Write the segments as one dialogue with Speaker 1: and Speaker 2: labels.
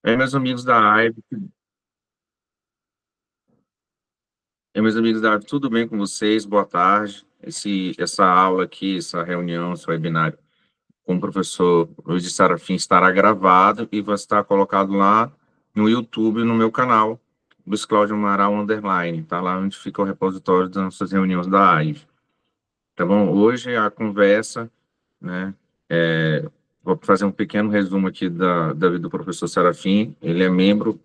Speaker 1: Meus amigos da AIB, meus amigos da AIB, tudo bem com vocês? Boa tarde. Essa aula aqui, essa reunião, esse webinário com o professor Luiz de Sarafim estará gravado e vai estar colocado lá no YouTube, no meu canal, Luiz Cláudio Amaral Underline, tá lá onde fica o repositório das nossas reuniões da AIB. Tá bom? Hoje a conversa, né, vou fazer um pequeno resumo aqui da vida do professor Sarafim. Ele é membro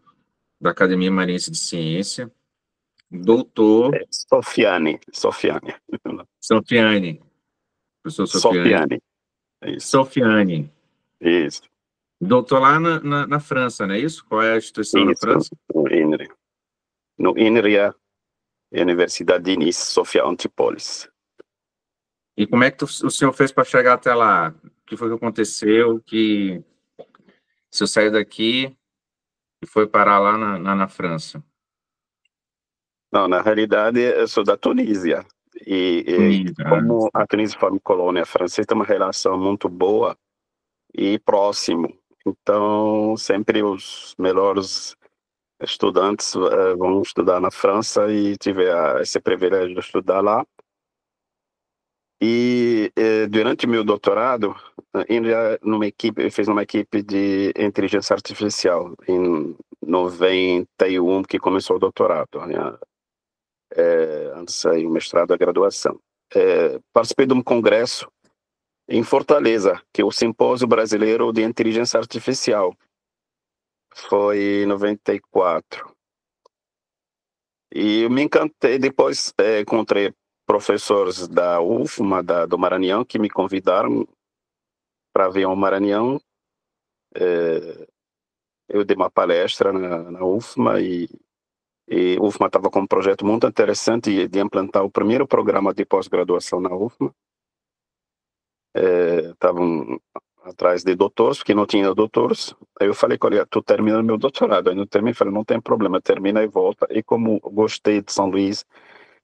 Speaker 1: da Academia Marinense de Ciência, doutor
Speaker 2: Sofiane.
Speaker 1: Sofiane, professor Sofiane.
Speaker 2: Sofiane, é isso.
Speaker 1: Sofiane,
Speaker 2: Isso,
Speaker 1: doutor lá na França, não é isso? Qual é a instituição na
Speaker 2: isso,
Speaker 1: França?
Speaker 2: no INRI. No INRI é a Universidade de Nice, Sofia Antipolis.
Speaker 1: E como é que o senhor fez para chegar até lá? O que foi que aconteceu? Que o senhor saiu daqui e foi parar lá na França?
Speaker 2: Não, na realidade, eu sou da Tunísia. E
Speaker 1: Tunísia.
Speaker 2: como a Tunísia foi uma colônia francesa, tem uma relação muito boa e próximo. Então, sempre os melhores estudantes vão estudar na França e tive esse privilégio de estudar lá. E durante meu doutorado, ainda eu fiz numa equipe de inteligência artificial em 91 que começou o doutorado, né? Antes aí o mestrado e a graduação. Participei de um congresso em Fortaleza, que é o Simpósio Brasileiro de Inteligência Artificial. Foi em 94. E eu me encantei, depois encontrei professores da UFMA, do Maranhão, que me convidaram para vir ao Maranhão. Eu dei uma palestra na UFMA e a UFMA estava com um projeto muito interessante de implantar o primeiro programa de pós-graduação na UFMA. Estavam atrás de doutores, porque não tinha doutores. Aí eu falei, olha, tu termina meu doutorado. Aí eu terminei, falei, não tem problema, termina e volta. E como gostei de São Luís,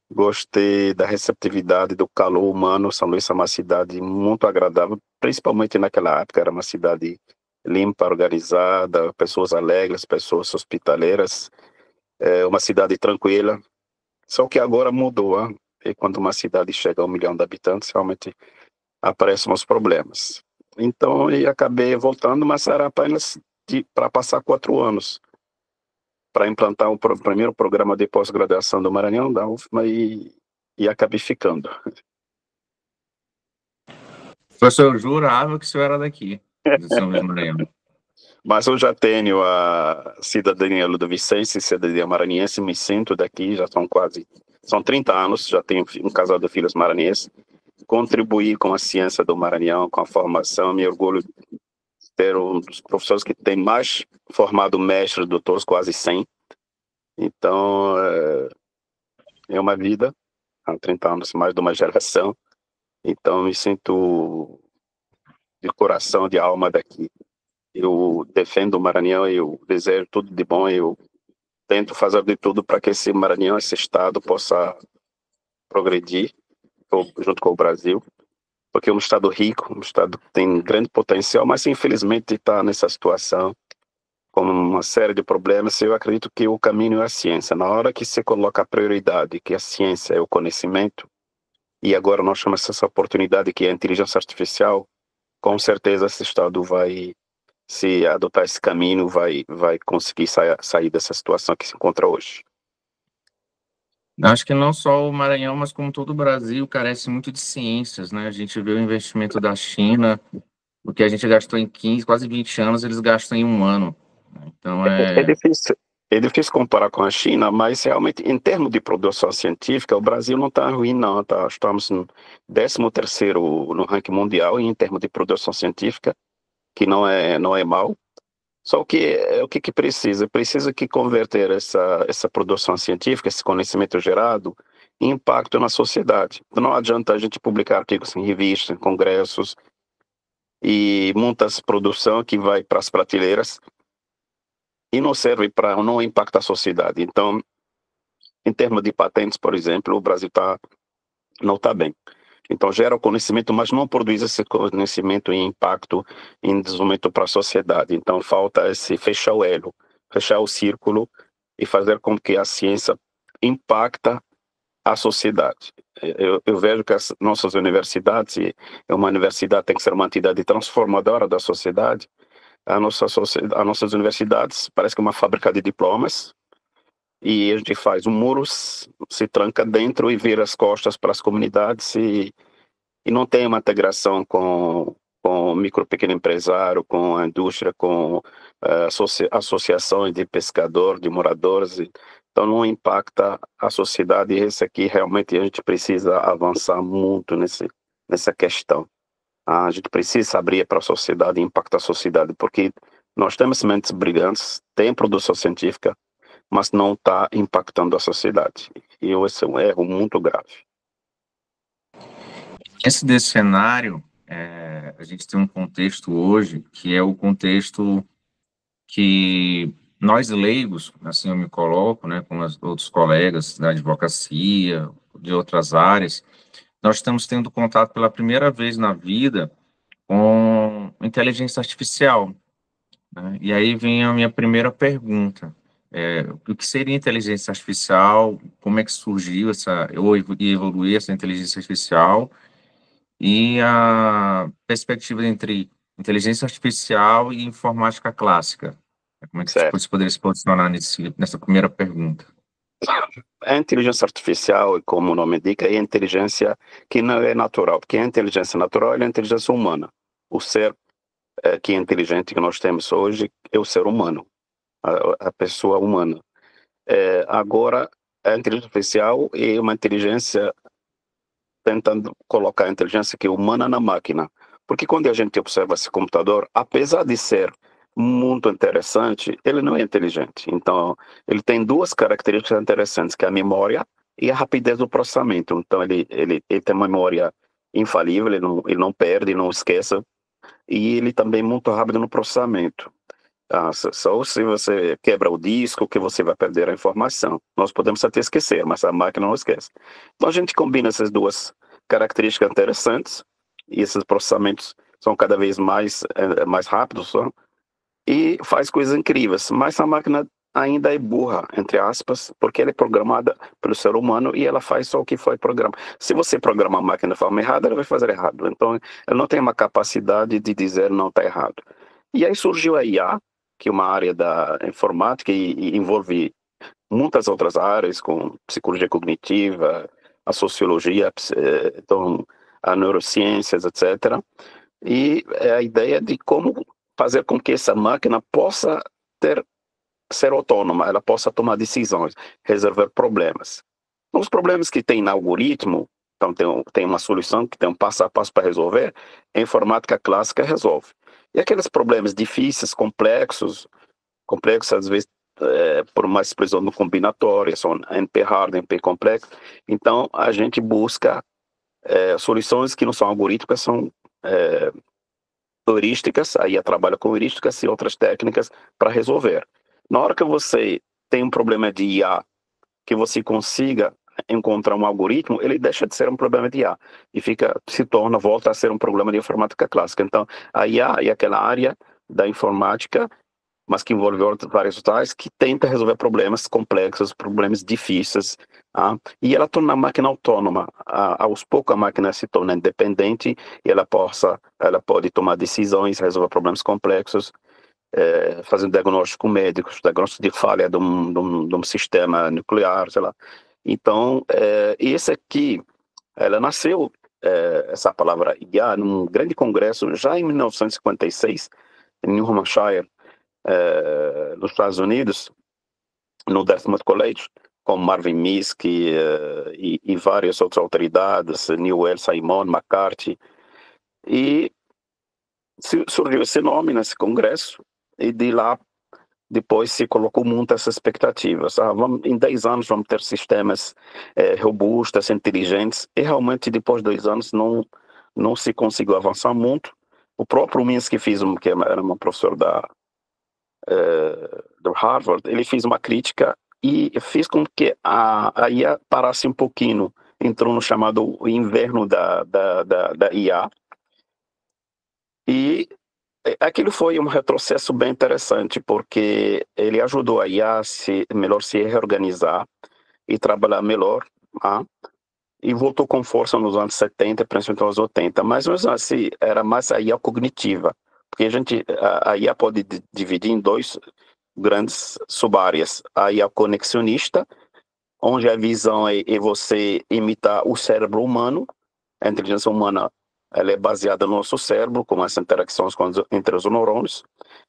Speaker 2: gostei da receptividade, do calor humano. São Luís é uma cidade muito agradável, principalmente naquela época. Era uma cidade limpa, organizada, pessoas alegres, pessoas hospitaleiras. Uma cidade tranquila. Só que agora mudou. E quando uma cidade chega a 1 milhão de habitantes, realmente aparecem os problemas. Então, eu acabei voltando, mas era apenas para passar 4 anos para implantar o primeiro programa de pós-graduação do Maranhão, da UFMA, e acabei ficando.
Speaker 1: Professor, eu jurava que o senhor era daqui, de São Luís do Maranhão.
Speaker 2: Mas eu já tenho a cidadania ludovicense, cidadania maranhense, me sinto daqui, já são 30 anos, já tenho um casal de filhos maranhenses, contribuí com a ciência do Maranhão, com a formação, me orgulho de ter um dos professores que tem mais formado mestres, doutores, quase 100. Então, é uma vida, há 30 anos, mais de uma geração. Então, me sinto de coração, de alma daqui. Eu defendo o Maranhão, eu desejo tudo de bom, eu tento fazer de tudo para que esse Maranhão, esse estado, possa progredir junto com o Brasil, porque é um estado rico, um estado que tem grande potencial, mas infelizmente está nessa situação com uma série de problemas. Eu acredito que o caminho é a ciência. Na hora que se coloca a prioridade, que a ciência é o conhecimento, e agora nós temos essa oportunidade que é a inteligência artificial, com certeza esse estado vai, se adotar esse caminho, vai conseguir sair dessa situação que se encontra hoje.
Speaker 1: Acho que não só o Maranhão, mas como todo o Brasil, carece muito de ciências, né? A gente vê o investimento da China, o que a gente gastou em 15, quase 20 anos, eles gastam em 1 ano. Então,
Speaker 2: É difícil. É difícil comparar com a China, mas realmente, em termos de produção científica, o Brasil não está ruim, não. Estamos no 13º no ranking mundial em termos de produção científica, que não é mal. Só que o que precisa? Precisa que converter essa produção científica, esse conhecimento gerado, em impacto na sociedade. Então, não adianta a gente publicar artigos em revistas, em congressos, e muitas produção que vai para as prateleiras e não serve para, não impacta a sociedade. Então, em termos de patentes, por exemplo, o Brasil não está bem. Então, gera o conhecimento, mas não produz esse conhecimento e impacto em desenvolvimento para a sociedade. Então, falta esse fechar o elo, fechar o círculo e fazer com que a ciência impacta a sociedade. Eu vejo que as nossas universidades, e uma universidade tem que ser uma entidade transformadora da sociedade, as nossas universidades parece que é uma fábrica de diplomas, e a gente faz um muro, se tranca dentro e vira as costas para as comunidades e não tem uma integração com o micro pequeno empresário, com a indústria, com associações de pescadores, de moradores. Então não impacta a sociedade, e esse aqui realmente a gente precisa avançar muito nessa questão. A gente precisa abrir para a sociedade e impactar a sociedade, porque nós temos mentes brilhantes, tem produção científica, mas não está impactando a sociedade. E esse é um erro muito grave.
Speaker 1: Esse desse cenário, a gente tem um contexto hoje, que é o contexto que nós leigos, assim eu me coloco, né, com os outros colegas da advocacia, de outras áreas, nós estamos tendo contato pela primeira vez na vida com inteligência artificial, né? E aí vem a minha primeira pergunta. O que seria inteligência artificial? Como é que surgiu ou evoluiu essa inteligência artificial? E a perspectiva entre inteligência artificial e informática clássica. Como é que
Speaker 2: Certo.
Speaker 1: você poderia se posicionar nessa primeira pergunta?
Speaker 2: A inteligência artificial, como o nome indica, é a inteligência que não é natural, porque a inteligência natural é a inteligência humana. O ser que é inteligente que nós temos hoje é o ser humano, a pessoa humana. Agora, a inteligência artificial é uma inteligência tentando colocar a inteligência que é humana na máquina. Porque quando a gente observa esse computador, apesar de ser muito interessante, ele não é inteligente. Então, ele tem duas características interessantes, que é a memória e a rapidez do processamento. Então, ele tem uma memória infalível, ele não perde, não esqueça, e ele também é muito rápido no processamento. Só se você quebra o disco que você vai perder a informação. Nós podemos até esquecer, mas a máquina não esquece. Então a gente combina essas duas características interessantes, e esses processamentos são cada vez mais rápidos, e faz coisas incríveis. Mas a máquina ainda é burra, entre aspas, porque ela é programada pelo ser humano e ela faz só o que foi programado. Se você programar a máquina de forma errada, ela vai fazer errado. Então ela não tem uma capacidade de dizer não está errado. E aí surgiu a IA, que é uma área da informática e envolve muitas outras áreas, como psicologia cognitiva, a sociologia, então, a neurociências, etc. E é a ideia de como fazer com que essa máquina possa ser autônoma, ela possa tomar decisões, resolver problemas. Os problemas que tem no algoritmo, então tem uma solução que tem um passo a passo para resolver, a informática clássica resolve. E aqueles problemas difíceis, complexos às vezes por uma expressão no combinatória, são NP hard, NP complexo. Então a gente busca soluções que não são algorítmicas, são heurísticas, aí trabalha com heurísticas e outras técnicas para resolver. Na hora que você tem um problema de IA, que você consiga encontrar um algoritmo, ele deixa de ser um problema de IA e volta a ser um problema de informática clássica. Então, a IA é aquela área da informática, mas que envolve vários tais, que tenta resolver problemas complexos, problemas difíceis, e ela torna a máquina autônoma. Aos poucos a máquina se torna independente e ela pode tomar decisões, resolver problemas complexos, fazendo diagnóstico médico, diagnóstico de falha de um sistema nuclear, sei lá. Então, esse aqui, ela nasceu, essa palavra IA, num grande congresso, já em 1956, em New Hampshire, nos Estados Unidos, no Dartmouth College, com Marvin Minsky e várias outras autoridades, Newell, Simon, McCarthy, e surgiu esse nome nesse congresso, e de lá depois se colocou muitas expectativas. Em 10 anos vamos ter sistemas robustos, inteligentes, e realmente depois de 2 anos não se conseguiu avançar muito. O próprio Minsky que era um professor do Harvard, ele fez uma crítica e fez com que a IA parasse um pouquinho entrou no chamado inverno da IA, e aquilo foi um retrocesso bem interessante, porque ele ajudou a IA a melhor se reorganizar e trabalhar melhor, tá? E voltou com força nos anos 70, principalmente nos 80, mas mesmo assim era mais a IA cognitiva, porque a IA pode dividir em dois grandes subáreas: a IA conexionista, onde a visão é você imitar o cérebro humano. A inteligência humana, ela é baseada no nosso cérebro, com as interações entre os neurônios,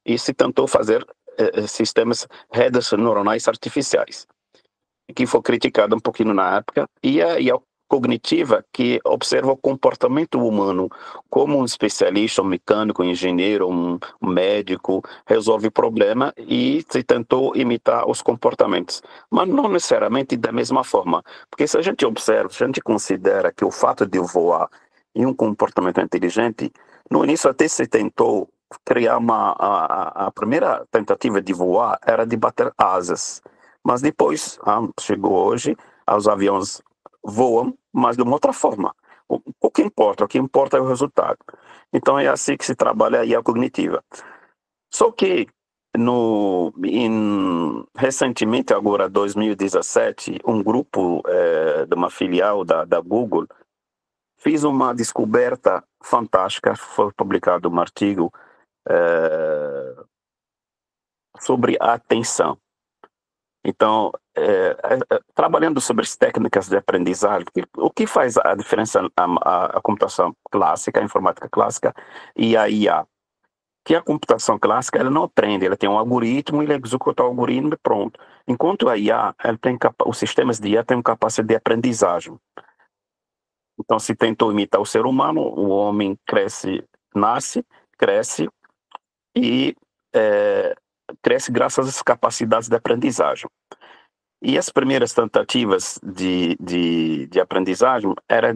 Speaker 2: e se tentou fazer sistemas, redes neuronais artificiais, que foi criticado um pouquinho na época, e a cognitiva, que observa o comportamento humano, como um especialista, um mecânico, um engenheiro, um médico, resolve problema e se tentou imitar os comportamentos, mas não necessariamente da mesma forma, porque se a gente observa, se a gente considera que o fato de voar em um comportamento inteligente, no início até se tentou criar a primeira tentativa de voar era de bater asas, mas depois chegou hoje, os aviões voam, mas de uma outra forma. O que importa? O que importa é o resultado. Então é assim que se trabalha a IA cognitiva. Só que recentemente, agora 2017, um grupo de uma filial da Google fez uma descoberta fantástica. Foi publicado um artigo sobre a atenção. Então, trabalhando sobre as técnicas de aprendizagem, o que faz a diferença a computação clássica, a informática clássica e a IA? Que a computação clássica, ela não aprende, ela tem um algoritmo, ele executa o algoritmo e pronto. Enquanto a IA, os sistemas de IA têm uma capacidade de aprendizagem. Então, se tentou imitar o ser humano, o homem nasce, cresce e cresce graças às capacidades de aprendizagem. E as primeiras tentativas de aprendizagem era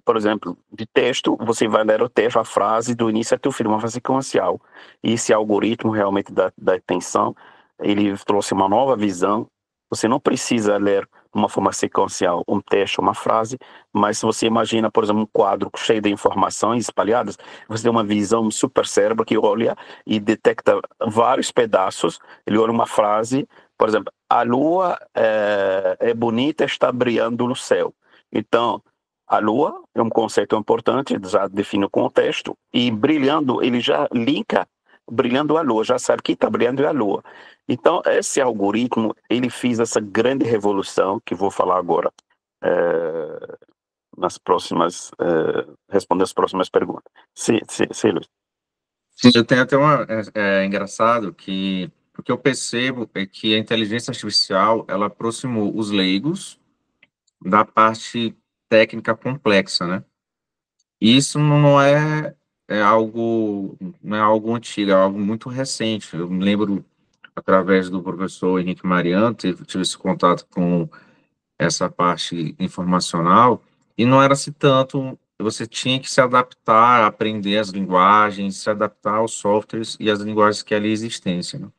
Speaker 2: por exemplo, de texto, você vai ler o texto, a frase do início até o fim, uma frase sequencial. E esse algoritmo realmente da atenção, ele trouxe uma nova visão. Você não precisa ler de uma forma sequencial um texto, uma frase, mas se você imagina, por exemplo, um quadro cheio de informações espalhadas, você tem uma visão, um super cérebro que olha e detecta vários pedaços. Ele olha uma frase, por exemplo, a lua é bonita, está brilhando no céu. Então, a lua é um conceito importante, já define o contexto, e brilhando, ele já linka brilhando a lua, já sabe que está brilhando a lua. Então, esse algoritmo, ele fez essa grande revolução, que vou falar agora, nas próximas, responder as próximas perguntas. Sim, Luiz.
Speaker 1: Sim, eu tenho até engraçado que o que eu percebo é que a inteligência artificial, ela aproximou os leigos da parte técnica complexa, né? Isso não é algo antigo, é algo muito recente. Eu me lembro, através do professor Henrique Mariano, tive esse contato com essa parte informacional, e não era assim tanto, você tinha que se adaptar, aprender as linguagens, se adaptar aos softwares e às linguagens que ali existem, né?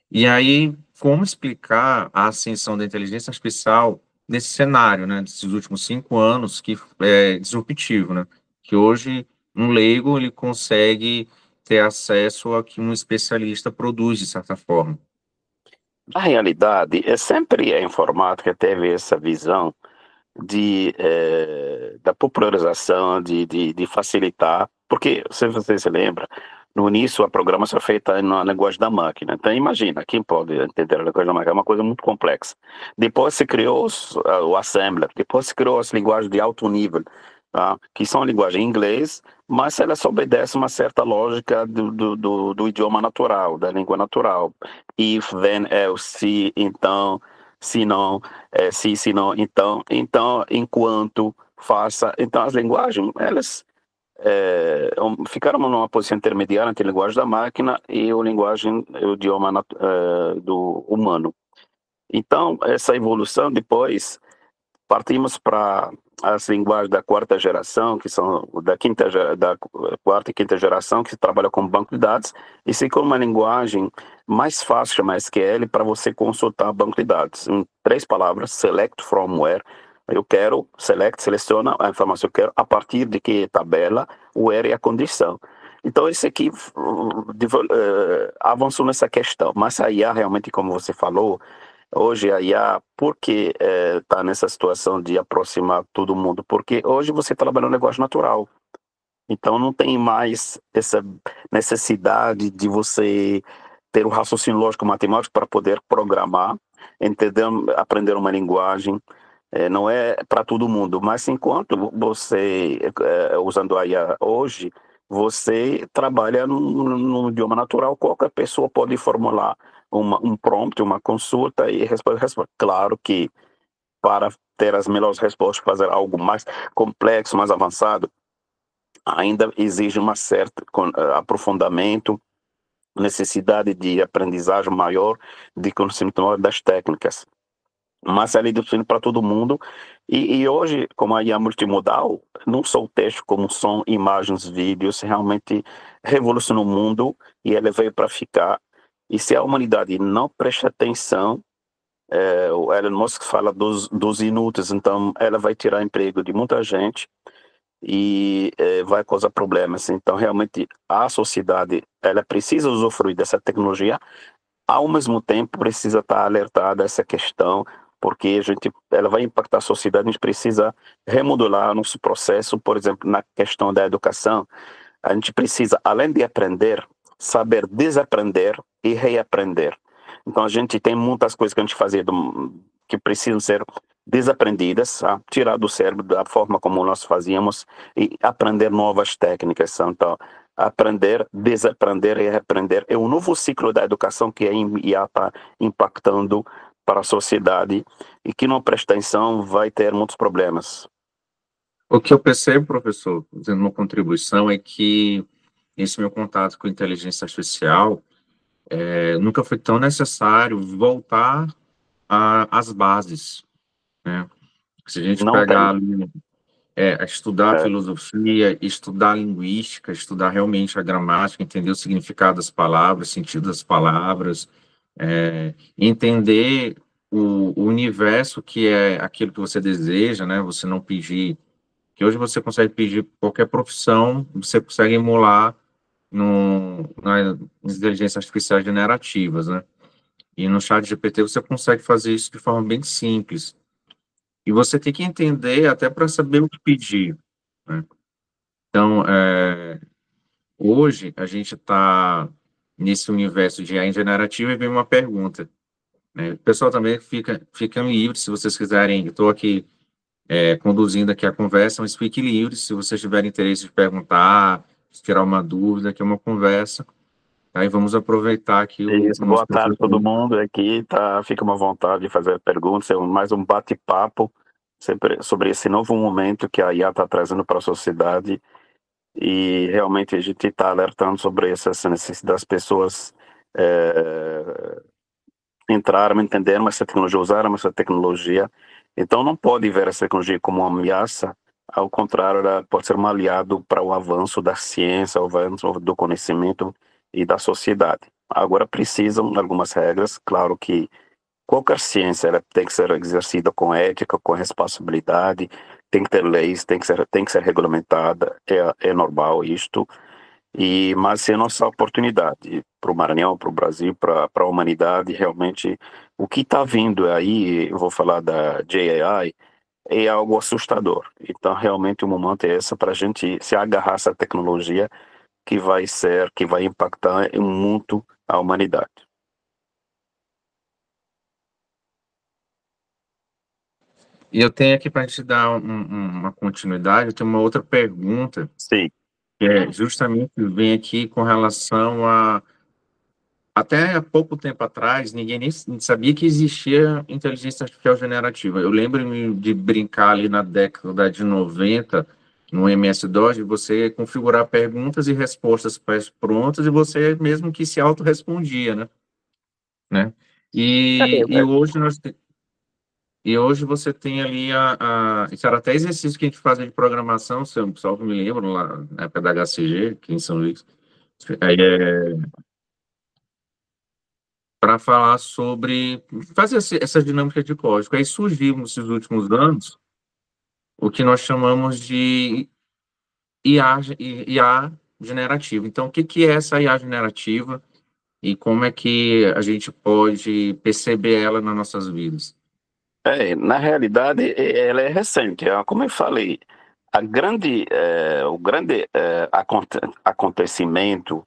Speaker 1: E aí, como explicar a ascensão da inteligência artificial nesse cenário, né, desses últimos 5 anos, que é disruptivo, né? Que hoje um leigo ele consegue ter acesso a que um especialista produz, de certa forma.
Speaker 2: Na realidade, sempre a informática teve essa visão da popularização, de facilitar, porque, se você se lembra, no início a programação é feita na linguagem da máquina. Então, imagina, quem pode entender a linguagem da máquina? É uma coisa muito complexa. Depois se criou o assembler, depois se criou as linguagens de alto nível, tá? Que são linguagem em inglês, mas elas obedecem uma certa lógica do idioma natural, da língua natural. If, then, else, se, então, se não, se não, então, enquanto, faça. Então, as linguagens, elas ficaram numa posição intermediária entre a linguagem da máquina e o idioma do humano. Então, essa evolução depois, partimos para as linguagens da quarta geração, que são da quarta e quinta geração, que trabalham com banco de dados, e se com uma linguagem mais fácil chamar SQL para você consultar banco de dados. Em 3 palavras, select from where. Eu quero, seleciona a informação que eu quero, a partir de que tabela, o where é a condição. Então, esse aqui avançou nessa questão. Mas a IA, realmente, como você falou, hoje a IA, por que está nessa situação de aproximar todo mundo? Porque hoje você trabalha no negócio natural. Então, não tem mais essa necessidade de você ter o raciocínio lógico matemático para poder programar, entender, aprender uma linguagem. Não é para todo mundo, mas enquanto você, usando a IA hoje, você trabalha num idioma natural, qualquer pessoa pode formular um prompt, uma consulta e responde. Claro que para ter as melhores respostas, fazer algo mais complexo, mais avançado, ainda exige uma certa aprofundamento, necessidade de aprendizagem maior, de conhecimento maior das técnicas. Mas é disponível para todo mundo. E hoje, como a IA multimodal, não só o texto, como som, imagens, vídeos, realmente revolucionou o mundo e ela veio para ficar. E se a humanidade não presta atenção, o Elon Musk fala dos inúteis, então ela vai tirar emprego de muita gente e vai causar problemas. Então, realmente, a sociedade ela precisa usufruir dessa tecnologia, ao mesmo tempo precisa estar alertada a essa questão, porque ela vai impactar a sociedade, a gente precisa remodular nosso processo, por exemplo, na questão da educação, a gente precisa, além de aprender, saber desaprender e reaprender. Então, a gente tem muitas coisas que a gente fazia que precisam ser desaprendidas, tirar do cérebro da forma como nós fazíamos e aprender novas técnicas. Então, aprender, desaprender e reaprender é um novo ciclo da educação que a IA está impactando para a sociedade e que não presta atenção vai ter muitos problemas.
Speaker 1: O que eu percebo, professor, fazendo uma contribuição, é que esse meu contato com inteligência artificial nunca foi tão necessário voltar às bases, né? Se a gente
Speaker 2: Não tem.
Speaker 1: pegar ali, estudar
Speaker 2: É,
Speaker 1: filosofia, estudar linguística, estudar realmente a gramática, entender o significado das palavras, o sentido das palavras, entender o universo que é aquilo que você deseja, né? Você não pedir, que hoje você consegue pedir qualquer profissão, você consegue emular nas inteligências artificiais generativas, né? E no chat GPT você consegue fazer isso de forma bem simples. E você tem que entender até para saber o que pedir, né? Então, hoje a gente está nesse universo de AI generativa e vem uma pergunta, né? O pessoal também fica livre, se vocês quiserem, eu estou aqui conduzindo aqui a conversa, mas fique livre, se vocês tiverem interesse de perguntar, de tirar uma dúvida, que é uma conversa, aí vamos aproveitar aqui o
Speaker 2: isso.
Speaker 1: nosso
Speaker 2: Boa tarde, todo
Speaker 1: professor.
Speaker 2: mundo aqui. Tá, fica uma vontade de fazer perguntas. É mais um bate-papo sobre esse novo momento que a IA está trazendo para a sociedade. E realmente a gente está alertando sobre essa necessidade das pessoas entraram, entenderam essa tecnologia, usaram essa tecnologia. Então não pode ver essa tecnologia como uma ameaça, ao contrário, ela pode ser um aliado para o avanço da ciência, o avanço do conhecimento e da sociedade. Agora precisam de algumas regras, claro que qualquer ciência ela tem que ser exercida com ética, com responsabilidade, tem que ter leis, tem que ser regulamentada, é normal isto, mas é nossa oportunidade para o Maranhão, para o Brasil, para a humanidade, realmente, o que está vindo aí, eu vou falar da JAI, é algo assustador. Então, realmente, o momento é esse para a gente se agarrar a essa tecnologia que vai impactar muito a humanidade.
Speaker 1: E eu tenho aqui para te dar uma continuidade, eu tenho uma outra pergunta,
Speaker 2: Sim,
Speaker 1: que justamente vem aqui com relação a. Até há pouco tempo atrás, ninguém nem sabia que existia inteligência artificial generativa. Eu lembro-me de brincar ali na década de 90, no MS-DOS, de você configurar perguntas e respostas prontas e você mesmo que se autorrespondia, né? E hoje você tem ali isso era até exercício que a gente fazia de programação, se eu só me lembro, lá na época da HCG, aqui em São Luís. Aí, para falar sobre fazer essa dinâmica de código. Aí surgiu, nesses últimos anos, o que nós chamamos de IA generativa. Então, o que que é essa IA generativa e como é que a gente pode perceber ela nas nossas vidas?
Speaker 2: Na realidade, ela é recente. Como eu falei, o grande acontecimento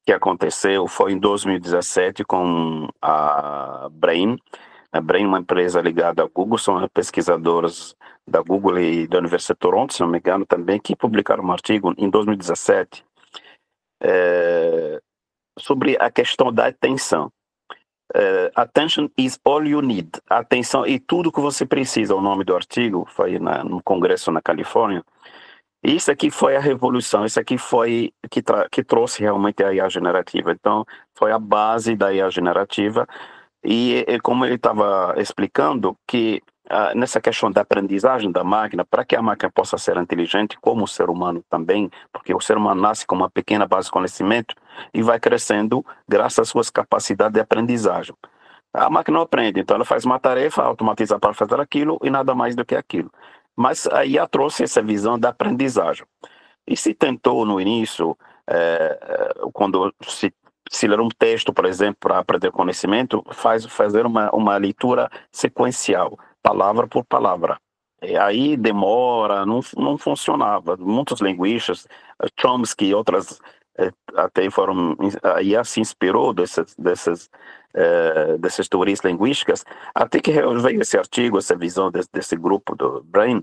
Speaker 2: que aconteceu foi em 2017 com a Brain. A Brain é uma empresa ligada à Google, são pesquisadoras da Google e da Universidade de Toronto, se não me engano, também, que publicaram um artigo em 2017 sobre a questão da atenção. Attention is all you need. Atenção e tudo que você precisa. O nome do artigo foi no Congresso na Califórnia. Isso aqui foi a revolução. Isso aqui foi que trouxe realmente a IA generativa. Então, foi a base da IA generativa. E como ele estava explicando, que nessa questão da aprendizagem da máquina, para que a máquina possa ser inteligente, como o ser humano também, porque o ser humano nasce com uma pequena base de conhecimento e vai crescendo graças às suas capacidades de aprendizagem. A máquina não aprende, então ela faz uma tarefa, automatiza para fazer aquilo e nada mais do que aquilo. Mas a IA trouxe essa visão da aprendizagem. E se tentou no início, quando se ler um texto, por exemplo, para aprender conhecimento, fazer uma leitura sequencial, palavra por palavra. E aí demora, não funcionava. Muitos linguistas, Chomsky e outras, até foram, aí se inspirou dessas teorias linguísticas, até que veio esse artigo, essa visão desse grupo do Brain,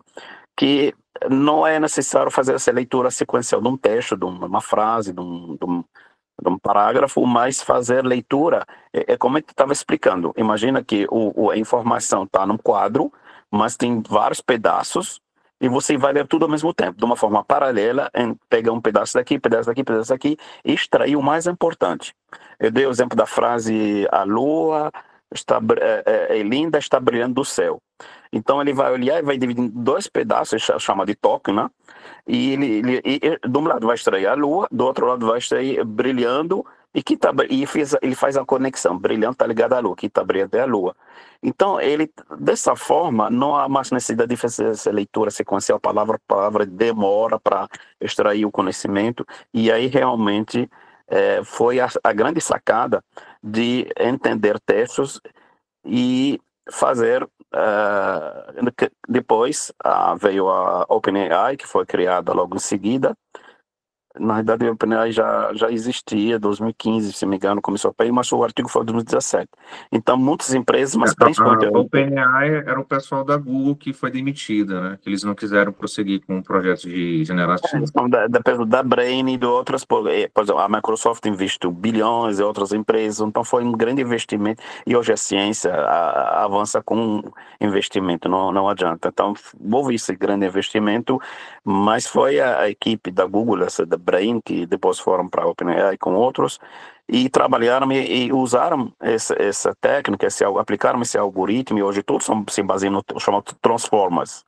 Speaker 2: que não é necessário fazer essa leitura sequencial de um texto, de uma frase, de um parágrafo, mas fazer leitura, como eu estava explicando, imagina que a informação está num quadro, mas tem vários pedaços, e você vai ler tudo ao mesmo tempo, de uma forma paralela, pega um pedaço daqui, pedaço daqui, pedaço daqui, e extrair o mais importante. Eu dei o exemplo da frase, a lua é linda, está brilhando do céu. Então ele vai olhar e vai dividir em dois pedaços, chama de toque, né? E de um lado vai extrair a lua, do outro lado vai extrair brilhando, ele faz a conexão, brilhando está ligado à lua, que está brilhando é a lua. Então, dessa forma, não há mais necessidade de fazer essa leitura sequencial, palavra por palavra, demora para extrair o conhecimento, e aí realmente foi a grande sacada de entender textos e fazer. Depois veio a OpenAI, que foi criada logo em seguida. Na verdade, a OpenAI já existia, 2015, se não me engano, começou a ir, mas o artigo foi de 2017. Então, muitas empresas, mas principalmente...
Speaker 1: A OpenAI era o pessoal da Google que foi demitida, né? Que eles não quiseram prosseguir com o projeto de generação.
Speaker 2: Da Brain e de outras, por exemplo, a Microsoft investiu bilhões e outras empresas, então foi um grande investimento, e hoje a ciência avança com investimento, não adianta. Então, houve esse grande investimento, mas foi a equipe da Google, essa da Brain, que depois foram para a OpenAI com outros, e trabalharam e usaram essa técnica, aplicaram esse algoritmo, e hoje todos se baseiam no chamado Transformers.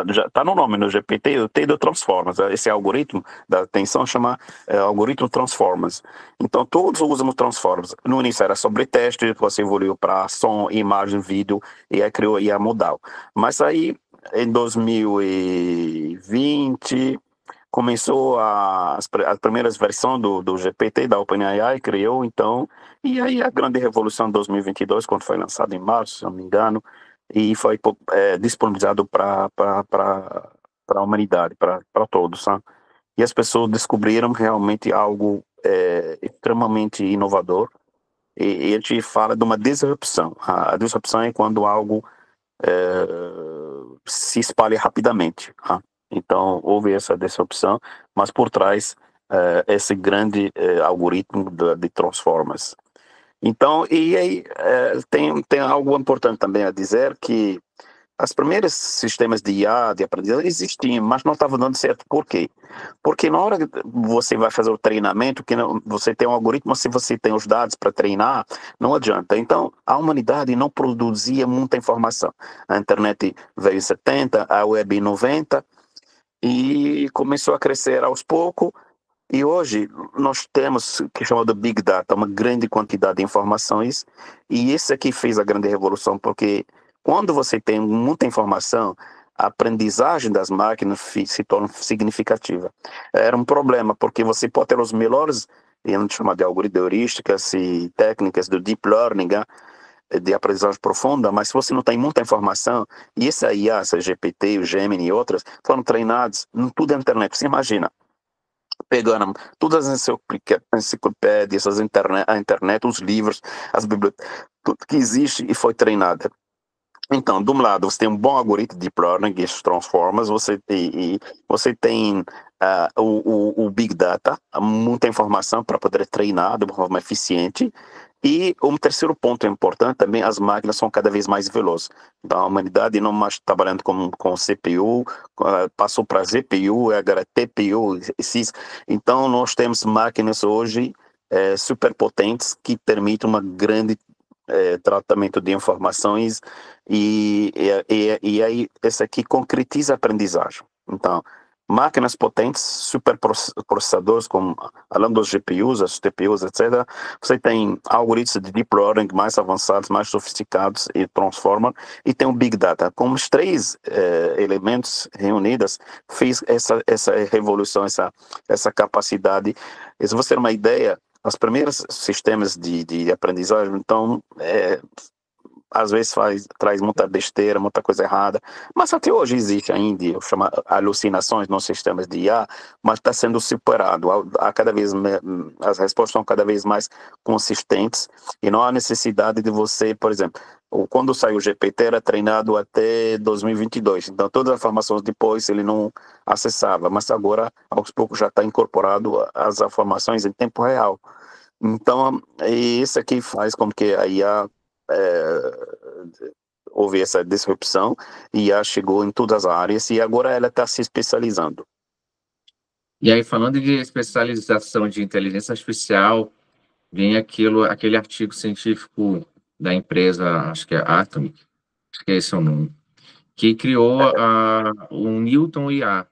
Speaker 2: Já está no nome, no GPT, o T do Transformers. Esse algoritmo da atenção chama algoritmo Transformers. Então, todos usam o Transformers. No início era sobre texto, depois evoluiu para som, imagem, vídeo, e aí criou a modal. Mas aí, em 2020, começou as primeiras versões do GPT, da OpenAI, criou, então, e aí a grande revolução de 2022, quando foi lançado em março, se não me engano, e foi disponibilizado para a humanidade, para todos, sabe? E as pessoas descobriram realmente algo extremamente inovador, e a gente fala de uma disrupção. A disrupção é quando algo se espalha rapidamente. Então, houve essa disrupção, mas por trás esse grande algoritmo de Transformers. Então, e aí tem algo importante também a dizer, que os primeiros sistemas de IA, de aprendizagem, existiam, mas não estavam dando certo. Por quê? Porque na hora que você vai fazer o treinamento, você tem um algoritmo, se você tem os dados para treinar, não adianta. Então, a humanidade não produzia muita informação. A internet veio em 70, a web em 90, e começou a crescer aos poucos, E hoje nós temos o que é chamado Big Data, uma grande quantidade de informações, e isso aqui fez a grande revolução, porque quando você tem muita informação, a aprendizagem das máquinas se torna significativa. Era um problema, porque você pode ter os melhores, a gente chama de algoritmos heurísticas e técnicas do deep learning, né, de aprendizagem profunda, mas se você não tem muita informação, e essa IA, essa GPT, o Gemini e outras, foram treinados em tudo na internet. Você imagina, pegando todas as enciclopédias, a internet, os livros, as bibliotecas, tudo que existe e foi treinado. Então, de um lado, você tem um bom algoritmo de deep learning, esses transformers, você tem o Big Data, muita informação para poder treinar de uma forma eficiente. E um terceiro ponto importante também, as máquinas são cada vez mais velozes. Então, a humanidade não mais trabalhando com CPU, passou para GPU, agora TPU, esses. Então, nós temos máquinas hoje super potentes que permitem uma grande tratamento de informações e aí esse aqui concretiza a aprendizagem. Então, máquinas potentes, superprocessadores, como além dos GPUs, as TPUs, etc. Você tem algoritmos de deep learning mais avançados, mais sofisticados e transformam, e tem o Big Data. Com os três elementos reunidos, fez essa revolução, essa capacidade. E se você ter uma ideia, os primeiros sistemas de aprendizagem, então, às vezes traz muita besteira, muita coisa errada, mas até hoje existe ainda, eu chamo alucinações nos sistemas de IA, mas está sendo superado. Cada vez as respostas são cada vez mais consistentes e não há necessidade de você, por exemplo, quando saiu o GPT era treinado até 2022, então todas as informações depois ele não acessava, mas agora aos poucos já está incorporado as informações em tempo real. Então, isso aqui faz com que a IA houve essa disrupção e IA chegou em todas as áreas e agora ela está se especializando.
Speaker 1: E aí, falando de especialização de inteligência artificial, vem aquele artigo científico da empresa, acho que é Atomic, acho que é esse o nome, que criou o Newton IA,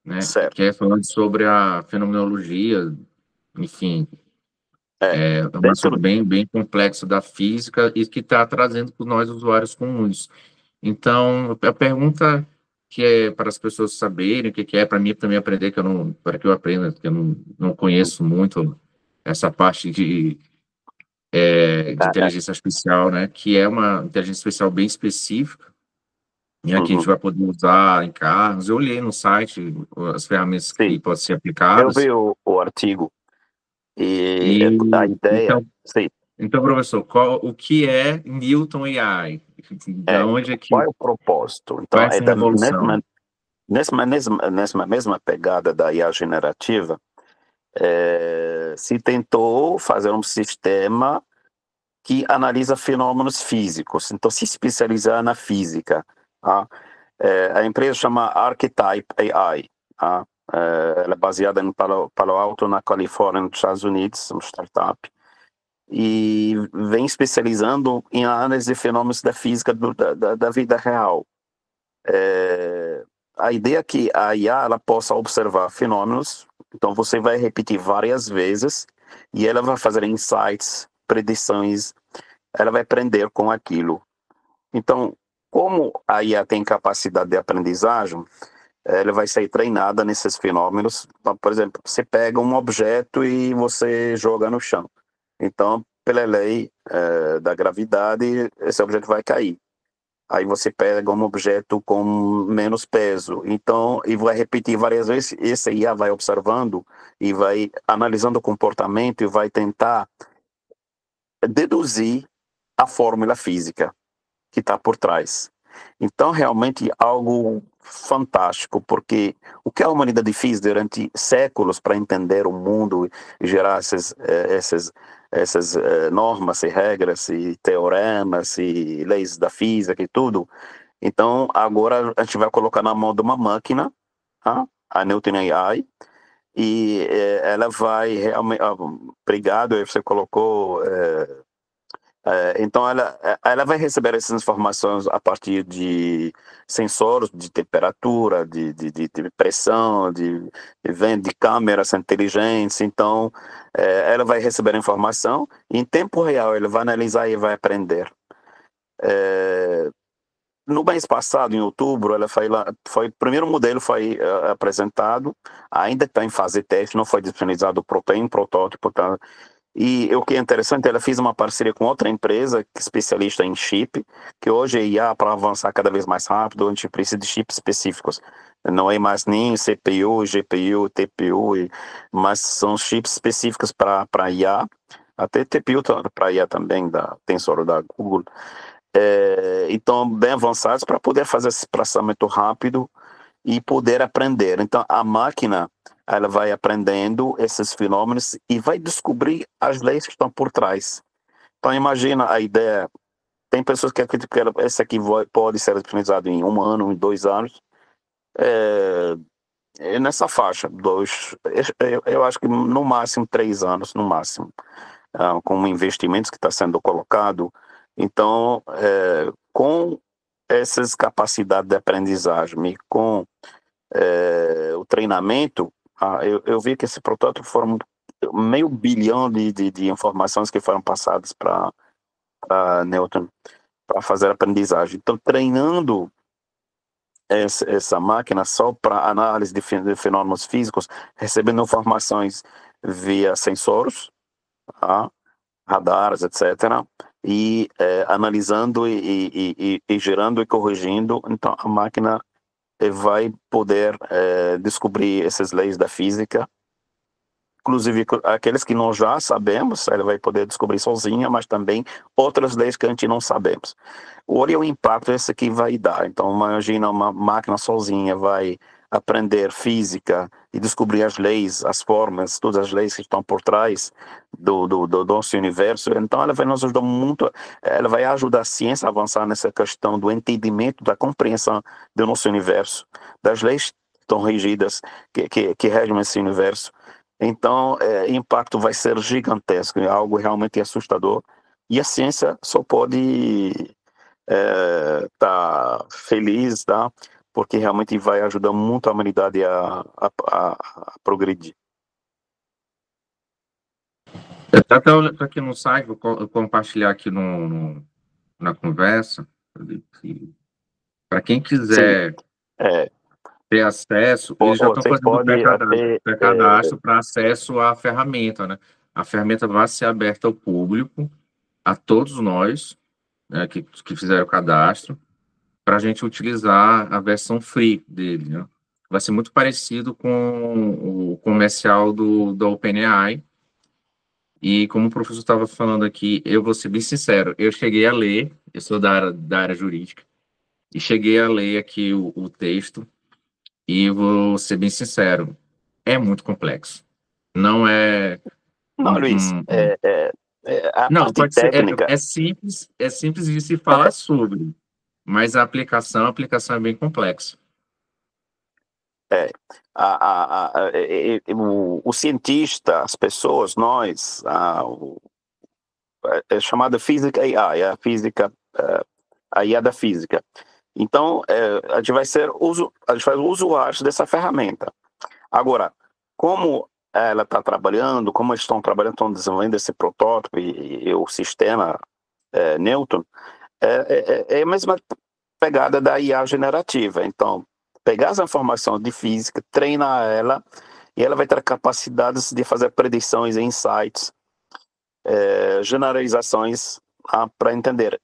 Speaker 1: né?
Speaker 2: Certo.
Speaker 1: Que é falando sobre a fenomenologia, enfim, é um assunto
Speaker 2: Dentro,
Speaker 1: bem complexo da física e que está trazendo para nós, usuários comuns. Então, a pergunta que é para as pessoas saberem o que é, para mim também aprender, para que eu aprenda, que eu não conheço muito essa parte de inteligência artificial, né? Que é uma inteligência artificial bem específica, e aqui a gente vai poder usar em carros. Eu olhei no site as ferramentas
Speaker 2: sim,
Speaker 1: que podem ser
Speaker 2: eu
Speaker 1: aplicadas,
Speaker 2: vi o artigo e a
Speaker 1: e
Speaker 2: ideia, sim,
Speaker 1: então, professor, o que é Newton AI? Da onde é
Speaker 2: qual
Speaker 1: que
Speaker 2: é o propósito? Então,
Speaker 1: vai essa revolução?
Speaker 2: nessa mesma pegada da IA generativa, se tentou fazer um sistema que analisa fenômenos físicos, então se especializar na física. Tá? A empresa chama Archetype AI. Tá? Ela é baseada em Palo Alto, na Califórnia, nos Estados Unidos, uma startup, e vem especializando em análise de fenômenos da física da vida real. A ideia é que a IA ela possa observar fenômenos, então você vai repetir várias vezes e ela vai fazer insights, predições, ela vai aprender com aquilo. Então, como a IA tem capacidade de aprendizagem, ela vai ser treinada nesses fenômenos. Então, por exemplo, você pega um objeto e você joga no chão. Então, pela lei da gravidade, esse objeto vai cair. Aí você pega um objeto com menos peso, então, e vai repetir várias vezes, esse IA vai observando e vai analisando o comportamento e vai tentar deduzir a fórmula física que está por trás. Então, realmente, algo fantástico, porque o que a humanidade fez durante séculos para entender o mundo e gerar essas normas e regras e teoremas e leis da física e tudo, então agora a gente vai colocar na mão de uma máquina, tá? A Newton AI, e ela vai realmente, obrigado, aí você colocou Então, ela vai receber essas informações a partir de sensores de temperatura, de pressão, de câmeras inteligentes. Então, ela vai receber informação e, em tempo real, ela vai analisar e vai aprender. No mês passado, em outubro, ela o primeiro modelo foi apresentado, ainda está em fase de teste, não foi disponibilizado em protótipo, tá? E o que é interessante, ela fez uma parceria com outra empresa que é especialista em chip, que hoje a IA, para avançar cada vez mais rápido, a gente precisa de chips específicos. Não é mais nem CPU, GPU, TPU, mas são chips específicos para IA, até TPU para IA também, da Tensor da Google. Então, bem avançados para poder fazer esse processamento rápido e poder aprender. Então, a máquina, ela vai aprendendo esses fenômenos e vai descobrir as leis que estão por trás. Então, imagina a ideia. Tem pessoas que acreditam que esse aqui pode ser utilizado em 1 ano, em 2 anos. É nessa faixa, eu acho que no máximo 3 anos, no máximo, com investimentos que está sendo colocado. Então, com essas capacidades de aprendizagem e com o treinamento, eu vi que esse protótipo foram 500 milhões de informações que foram passadas para Newton para fazer a aprendizagem. Então, treinando essa máquina só para análise de fenômenos físicos, recebendo informações via sensores, radares, etc., e analisando e gerando e corrigindo. Então, a máquina vai poder descobrir essas leis da física, inclusive aqueles que nós já sabemos, ela vai poder descobrir sozinha, mas também outras leis que a gente não sabemos. Olha o impacto esse que vai dar. Então, imagina uma máquina sozinha vai aprender física e descobrir as leis, as formas, todas as leis que estão por trás do nosso universo. Então, ela vai nos ajudar muito, ela vai ajudar a ciência a avançar nessa questão do entendimento, da compreensão do nosso universo, das leis tão rígidas que regem esse universo. Então, o impacto vai ser gigantesco, é algo realmente assustador. E a ciência só pode tá feliz, tá? Porque realmente vai ajudar muito a humanidade a progredir.
Speaker 1: Até aqui no site, vou compartilhar aqui na conversa, para quem quiser ter acesso, eles já estão fazendo pré-cadastro para acesso à ferramenta, né? A ferramenta vai ser aberta ao público, a todos nós, né, que fizeram o cadastro, para a gente utilizar a versão free dele, né? Vai ser muito parecido com o comercial da OpenAI. E como o professor estava falando aqui, eu vou ser bem sincero, eu cheguei a ler, eu sou da área jurídica, e cheguei a ler aqui o texto, e vou ser bem sincero, é muito complexo. Não é...
Speaker 2: Não, Luiz, a
Speaker 1: não,
Speaker 2: parte
Speaker 1: pode ser,
Speaker 2: técnica...
Speaker 1: é simples de se falar sobre, mas a aplicação é bem complexa.
Speaker 2: O cientista, as pessoas, nós, é chamada Physics AI, a física, a IA da física. Então, a gente vai ser usuários dessa ferramenta. Agora, como ela está trabalhando, como eles estão trabalhando, estão desenvolvendo esse protótipo e o sistema Newton, é a mesma pegada da IA generativa. Então, pegar as informações de física, treinar ela, e ela vai ter capacidades de fazer predições e insights, generalizações para entender.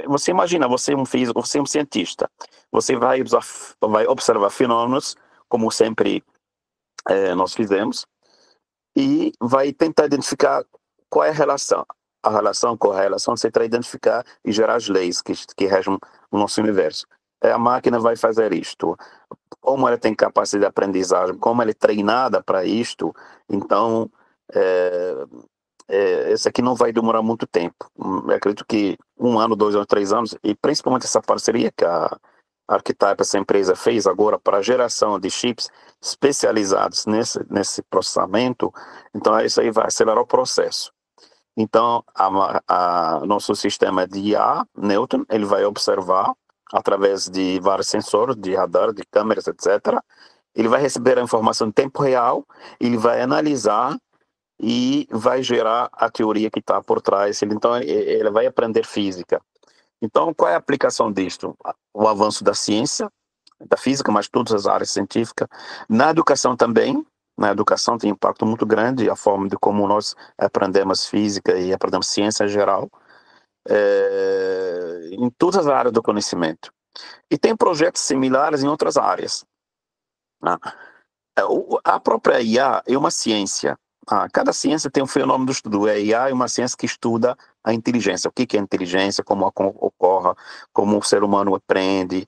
Speaker 2: Você imagina, você é um físico, você é um cientista, você vai observar fenômenos, como sempre nós fizemos, e vai tentar identificar qual é a relação. A relação, correlação, você vai identificar e gerar as leis que regem o nosso universo. A máquina vai fazer isto. Como ela tem capacidade de aprendizagem, como ela é treinada para isto, então esse aqui não vai demorar muito tempo. Eu acredito que 1 ano, 2 anos, 3 anos, e principalmente essa parceria que a Archetype, essa empresa, fez agora para a geração de chips especializados nesse processamento, então isso aí vai acelerar o processo. Então, nosso sistema de IA, Newton, ele vai observar através de vários sensores, de radar, de câmeras, etc. Ele vai receber a informação em tempo real, ele vai analisar e vai gerar a teoria que está por trás. Então, ele vai aprender física. Então, qual é a aplicação disto? O avanço da ciência, da física, mas todas as áreas científicas. Na educação também. Na educação tem impacto muito grande a forma de como nós aprendemos física e aprendemos ciência em geral, em todas as áreas do conhecimento. E tem projetos similares em outras áreas. A própria IA é uma ciência. Cada ciência tem um fenômeno do estudo. A IA é uma ciência que estuda a inteligência. O que é inteligência, como ocorre, como o ser humano aprende.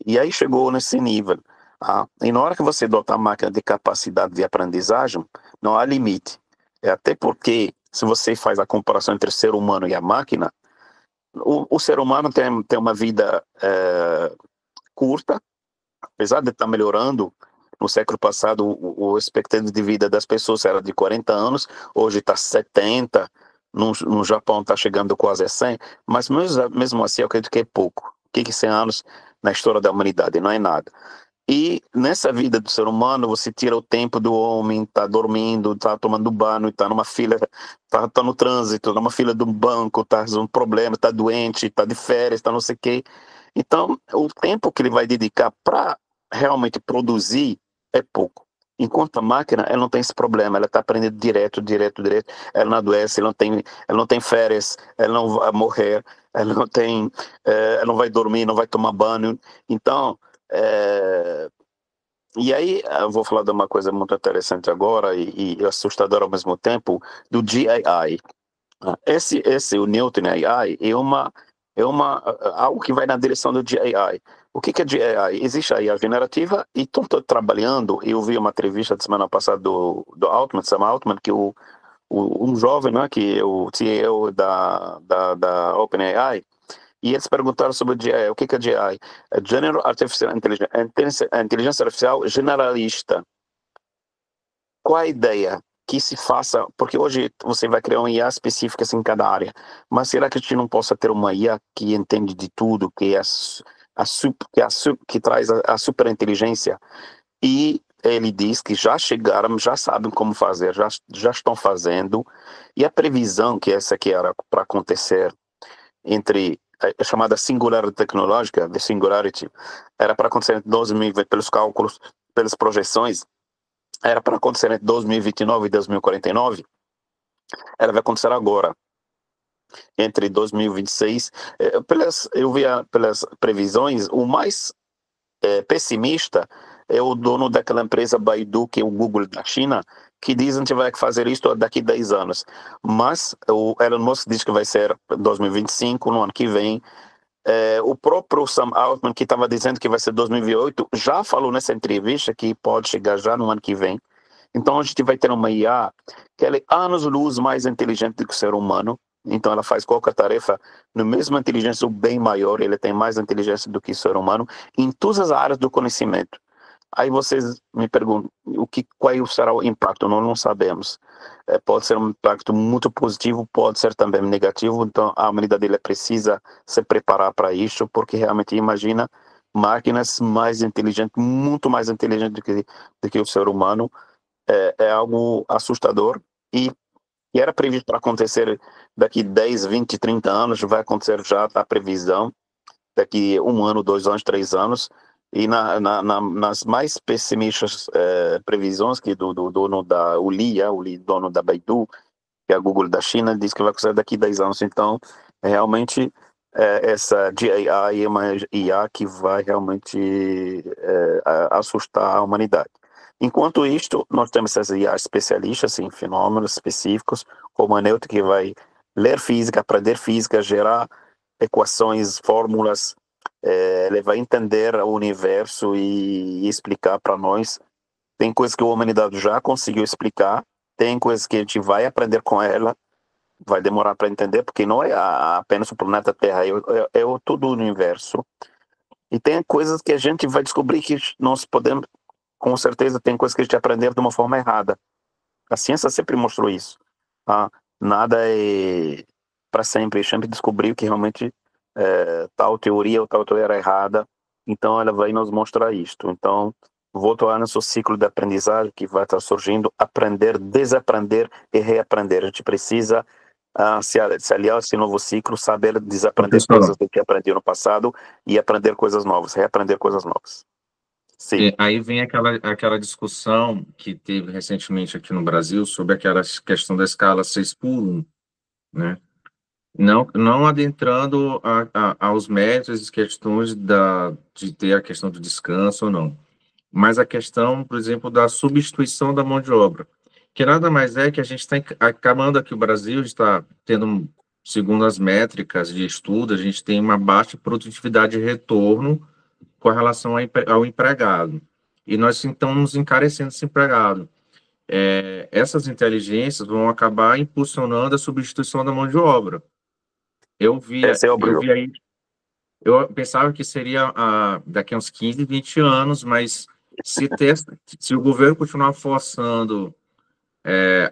Speaker 2: E aí chegou nesse nível. E na hora que você dota a máquina de capacidade de aprendizagem, não há limite. Até porque, se você faz a comparação entre o ser humano e a máquina, o ser humano tem uma vida curta, apesar de estar melhorando. No século passado, o expectativa de vida das pessoas era de 40 anos, hoje está 70, no Japão está chegando quase a 100, mas mesmo assim eu acredito que é pouco. O que é 100 anos na história da humanidade? Não é nada. E nessa vida do ser humano, você tira o tempo do homem, está dormindo, está tomando banho, está numa fila, está no trânsito, numa fila de um banco, está com um problema, está doente, está de férias, está não sei o quê. Então, o tempo que ele vai dedicar para realmente produzir é pouco. Enquanto a máquina, ela não tem esse problema, ela está aprendendo direto, ela não adoece, ela não tem férias, ela não vai morrer, ela não vai dormir, não vai tomar banho. Então, e aí eu vou falar de uma coisa muito interessante agora e assustadora ao mesmo tempo, do GAI. O Newton AI algo que vai na direção do GAI. O que é GAI? Existe a IA generativa e estou trabalhando. Eu vi uma entrevista da semana passada do Altman, Sam Altman, que um jovem, né, que é o CEO da OpenAI, e eles perguntaram sobre o GAI. O que é GAI? É General Artificial Intelligence, a inteligência artificial generalista. Qual a ideia? Que se faça, porque hoje você vai criar uma IA específica em cada área, mas será que a gente não possa ter uma IA que entende de tudo, que traz a superinteligência? E ele diz que já chegaram, já sabem como fazer, já estão fazendo, e a previsão que essa aqui era para acontecer entre a chamada singularity tecnológica, the singularity, era para acontecer em 2020, pelos cálculos, pelas projeções, era para acontecer entre 2029 e 2049, ela vai acontecer agora, entre 2026. Eu vi pelas previsões, o mais pessimista é o dono daquela empresa Baidu, que é o Google da China, que dizem que vai fazer isso daqui a 10 anos. Mas o Elon Musk diz que vai ser 2025, no ano que vem. O próprio Sam Altman, que estava dizendo que vai ser 2028, já falou nessa entrevista que pode chegar já no ano que vem. Então a gente vai ter uma IA que ela é anos-luz mais inteligente do que o ser humano. Então ela faz qualquer tarefa no mesma inteligência ou bem maior, ele tem mais inteligência do que o ser humano em todas as áreas do conhecimento. Aí vocês me perguntam qual será o impacto, nós não sabemos. Pode ser um impacto muito positivo, pode ser também negativo, então a humanidade precisa se preparar para isso, porque realmente imagina máquinas mais inteligentes, muito mais inteligentes do que o ser humano, é algo assustador e era previsto para acontecer daqui 10, 20, 30 anos, vai acontecer já, está a previsão, daqui 1 ano, 2 anos, 3 anos, e nas mais pessimistas previsões que do dono da Li, dono da Baidu, que é a Google da China, diz que vai acontecer daqui 10 anos. Então, realmente, essa GAI é uma IA que vai realmente assustar a humanidade. Enquanto isto, nós temos essas IA especialistas em fenômenos específicos, como a Newton, que vai ler física, aprender física, gerar equações, fórmulas, ele vai entender o universo e explicar para nós. Tem coisas que a humanidade já conseguiu explicar, tem coisas que a gente vai aprender com ela, vai demorar para entender, porque não é apenas o planeta Terra, é todo o universo. E tem coisas que a gente vai descobrir que nós podemos, com certeza, tem coisas que a gente aprender de uma forma errada. A ciência sempre mostrou isso. nada é para sempre. Sempre descobriu que realmente tal teoria ou tal teoria era errada. Então, ela vai nos mostrar isto. Então, volto ao nosso ciclo de aprendizagem que vai estar surgindo, aprender, desaprender e reaprender. A gente precisa se aliar a esse novo ciclo, saber desaprender
Speaker 1: Professor,
Speaker 2: coisas do que aprendeu no passado e aprender coisas novas, reaprender coisas novas. Sim,
Speaker 1: aí vem aquela discussão que teve recentemente aqui no Brasil sobre aquela questão da escala 6 por 1, né? Não adentrando aos méritos e questões de ter a questão do descanso ou não, mas a questão, por exemplo, da substituição da mão de obra, que nada mais é que a gente está acabando aqui, o Brasil está tendo, segundo as métricas de estudo, a gente tem uma baixa produtividade de retorno com relação ao empregado. E nós então nos encarecendo esse empregado. Essas inteligências vão acabar impulsionando a substituição da mão de obra.
Speaker 2: esse é o
Speaker 1: Eu
Speaker 2: brilho.
Speaker 1: vi aí, eu pensava que seria daqui a uns 15, 20 anos, mas se o governo continuar forçando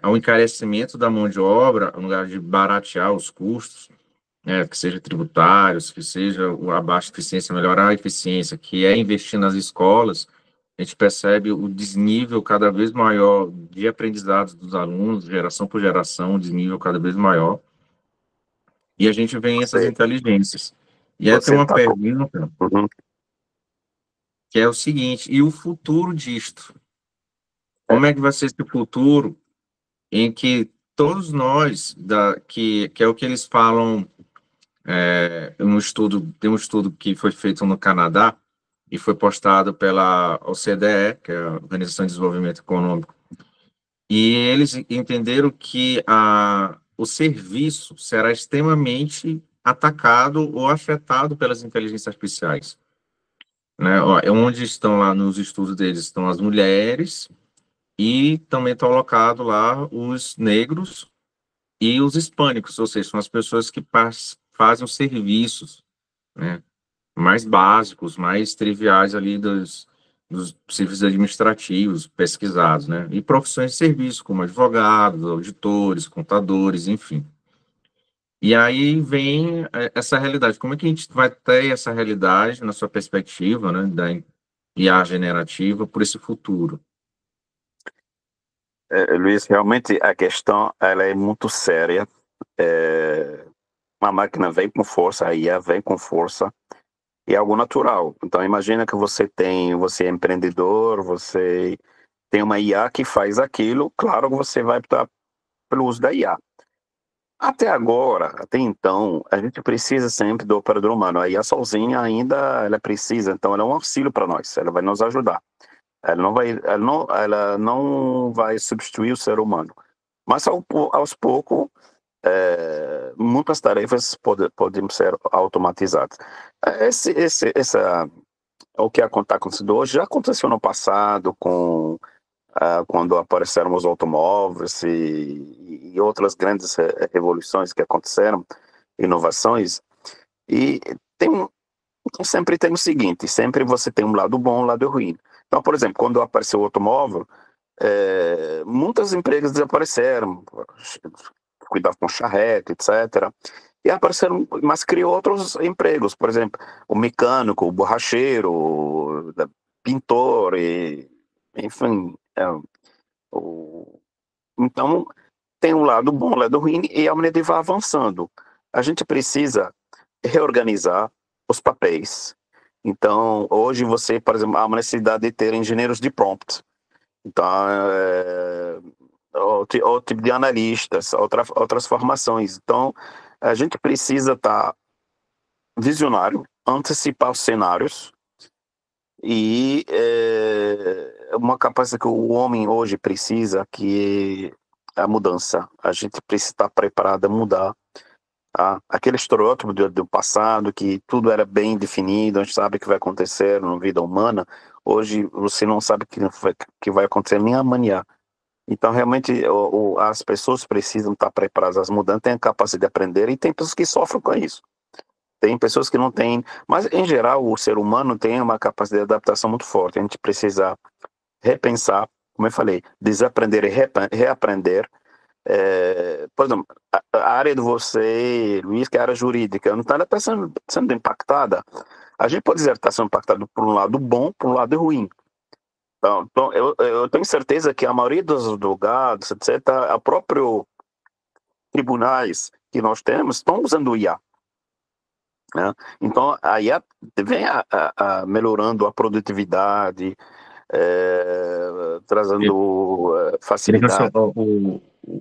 Speaker 1: ao encarecimento da mão de obra, no lugar de baratear os custos, que seja tributários, que seja a baixa eficiência, melhorar a eficiência, que é investir nas escolas, a gente percebe o desnível cada vez maior de aprendizados dos alunos, geração por geração, um desnível cada vez maior, e a gente vê essas
Speaker 2: Você,
Speaker 1: inteligências. E aí tem
Speaker 2: você
Speaker 1: uma
Speaker 2: tá com...
Speaker 1: pergunta,
Speaker 2: Uhum.
Speaker 1: que é o seguinte, e o futuro disto?
Speaker 2: É,
Speaker 1: Como é que vai ser esse futuro em que todos nós, que é o que eles falam, tem um estudo que foi feito no Canadá e foi postado pela OCDE, que é a Organização de Desenvolvimento Econômico, e eles entenderam que o serviço será extremamente atacado ou afetado pelas inteligências artificiais, né? Onde estão lá nos estudos deles estão as mulheres e também estão alocados lá os negros e os hispânicos, ou seja, são as pessoas que fazem os serviços, né, mais básicos, mais triviais ali dos serviços administrativos pesquisados, né, e profissões de serviço, como advogados, auditores, contadores, enfim. E aí vem essa realidade. Como é que a gente vai ter essa realidade na sua perspectiva, né, da IA generativa por esse futuro?
Speaker 2: Luiz, realmente a questão ela é muito séria. É, uma máquina vem com força, a IA vem com força, e é algo natural. Então imagina que você é empreendedor, você tem uma IA que faz aquilo, claro que você vai optar pelo uso da IA. Até agora, até então, a gente precisa sempre do operador humano. A IA sozinha ainda ela precisa, então ela é um auxílio para nós, ela vai nos ajudar. Ela não vai substituir o ser humano. Mas aos poucos, muitas tarefas podem ser automatizadas. O que está acontecendo hoje já aconteceu no passado quando apareceram os automóveis e outras grandes revoluções que aconteceram, inovações. E tem, então sempre tem o seguinte, sempre você tem um lado bom e um lado ruim. Então, por exemplo, quando apareceu o automóvel, muitas empresas desapareceram, cuidar com charrete, etc. E apareceram, mas criou outros empregos, por exemplo, o mecânico, o borracheiro, o pintor, enfim. O, então, tem um lado bom, um lado ruim, e a humanidade vai avançando. A gente precisa reorganizar os papéis. Então, hoje você, por exemplo, há uma necessidade de ter engenheiros de prompt. Então, o tipo de analistas, outras formações. Então, a gente precisa estar visionário, antecipar os cenários e uma capacidade que o homem hoje precisa, que é a mudança. A gente precisa estar preparado a mudar. Tá? Aquele estereótipo do passado, que tudo era bem definido, a gente sabe o que vai acontecer na vida humana, hoje você não sabe o que vai acontecer nem amanhã. Então, realmente, as pessoas precisam estar preparadas às mudanças, têm a capacidade de aprender, e tem pessoas que sofrem com isso. Tem pessoas que não têm, mas, em geral, o ser humano tem uma capacidade de adaptação muito forte. A gente precisa repensar, como eu falei, desaprender e reaprender, por exemplo, a área de você, Luiz, que é a área jurídica, não está sendo impactada. A gente pode dizer que está sendo impactado por um lado bom, por um lado ruim. Então eu tenho certeza que a maioria dos advogados, etc., a próprio tribunais que nós temos estão usando o IA. Né? Então, a IA vem melhorando a produtividade, trazendo facilidade.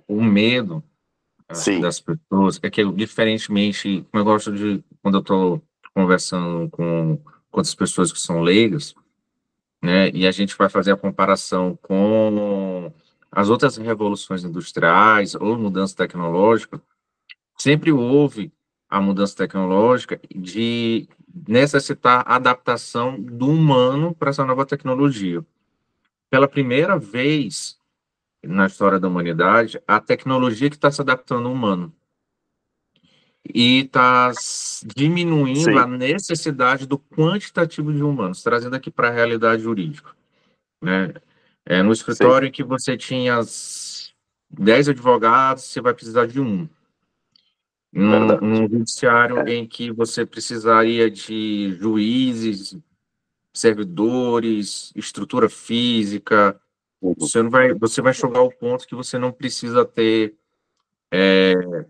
Speaker 1: O medo, acho que
Speaker 2: Sim,
Speaker 1: das pessoas, é que diferentemente, como eu gosto de, quando eu estou conversando com outras pessoas que são leigas, né, e a gente vai fazer a comparação com as outras revoluções industriais ou mudança tecnológica, sempre houve a mudança tecnológica de necessitar adaptação do humano para essa nova tecnologia. Pela primeira vez na história da humanidade, a tecnologia que está se adaptando ao humano e está diminuindo
Speaker 2: sim,
Speaker 1: a necessidade do quantitativo de humanos, trazendo aqui para a realidade jurídica, né? No
Speaker 2: sim,
Speaker 1: escritório em que você tinha 10 advogados, você vai precisar de um.
Speaker 2: verdade.
Speaker 1: Num judiciário
Speaker 2: É.
Speaker 1: em que você precisaria de juízes, servidores, estrutura física,
Speaker 2: Uhum.
Speaker 1: você vai chegar ao ponto que você não precisa ter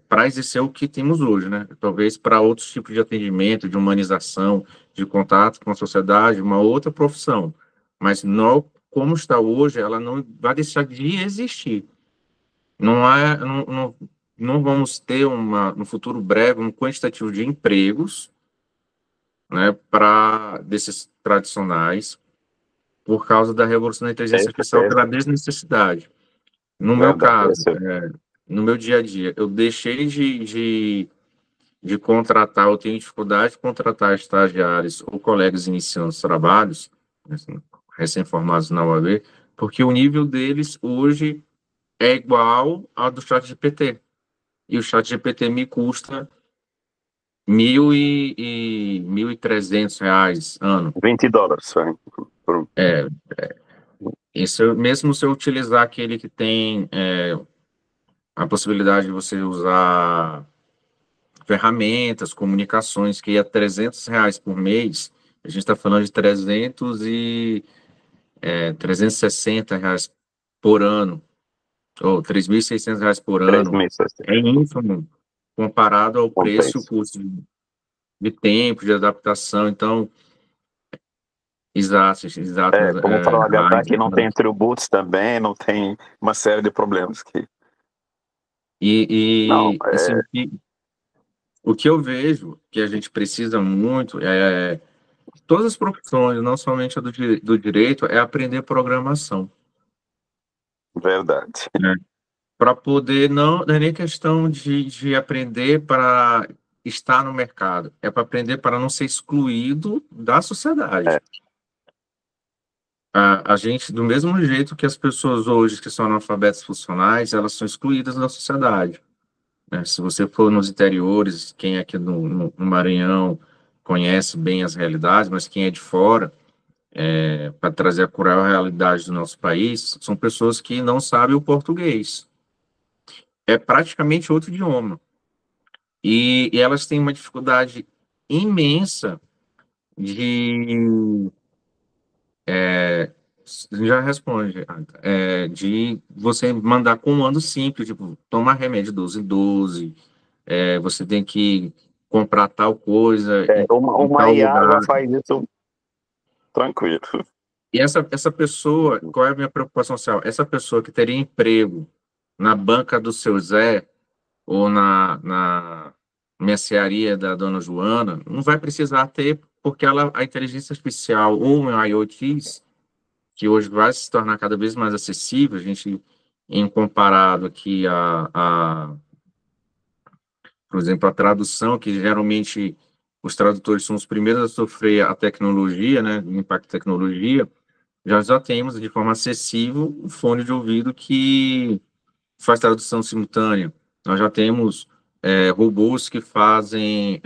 Speaker 1: para exercer o que temos hoje, né? Talvez para outros tipos de atendimento, de humanização, de contato com a sociedade, uma outra profissão. Mas não, como está hoje, ela não vai deixar de existir. Não vamos ter no futuro breve um quantitativo de empregos, né, para desses tradicionais, por causa da revolução da inteligência artificial,
Speaker 2: Certeza,
Speaker 1: pela desnecessidade. No meu
Speaker 2: verdade.
Speaker 1: caso, no meu dia a dia, eu deixei de contratar, eu tenho dificuldade de contratar estagiários ou colegas iniciando os trabalhos, assim, recém-formados na UAB, porque o nível deles hoje é igual ao do ChatGPT. E o ChatGPT me custa 1.300 reais ano.
Speaker 2: $20. Né? Por-
Speaker 1: Isso, mesmo se eu utilizar aquele que tem a possibilidade de você usar ferramentas, comunicações, que é R$ 300 por mês, a gente está falando de 360 reais por ano, ou R$ 3.600 por
Speaker 2: 3
Speaker 1: ano.
Speaker 2: meses,
Speaker 1: É ínfimo comparado ao preço e o
Speaker 2: compensa.
Speaker 1: custo de tempo, de adaptação. Então, exato, exato.
Speaker 2: Como falou a Agatha, que não tem tributos também, não tem uma série de problemas que... Não,
Speaker 1: Assim, o que eu vejo que a gente precisa muito todas as profissões, não somente a do direito, é aprender programação,
Speaker 2: verdade.
Speaker 1: né? Para poder, não é nem questão de aprender para estar no mercado, é para aprender para não ser excluído da
Speaker 2: É,
Speaker 1: sociedade. A gente, do mesmo jeito que as pessoas hoje que são analfabetas funcionais, elas são excluídas da sociedade, né? Se você for nos interiores, quem é aqui no Maranhão conhece bem as realidades, mas quem é de fora, para trazer a cruel realidade do nosso país, são pessoas que não sabem o português. É praticamente outro idioma. E elas têm uma dificuldade imensa de. Já responde, de você mandar comando simples, tipo, tomar remédio 12 em 12, você tem que comprar tal coisa em
Speaker 2: uma
Speaker 1: tal
Speaker 2: IA já
Speaker 1: lugar.
Speaker 2: faz isso tranquilo.
Speaker 1: E essa pessoa, qual é a minha preocupação social? Essa pessoa que teria emprego na banca do seu Zé ou na mercearia da dona Joana, não vai precisar ter, porque a inteligência artificial, ou o IoT, que hoje vai se tornar cada vez mais acessível, a gente, em comparado aqui por exemplo, a tradução, que geralmente os tradutores são os primeiros a sofrer a tecnologia, né, o impacto da tecnologia, já temos de forma acessível um fone de ouvido que faz tradução simultânea. Nós já temos robôs que fazem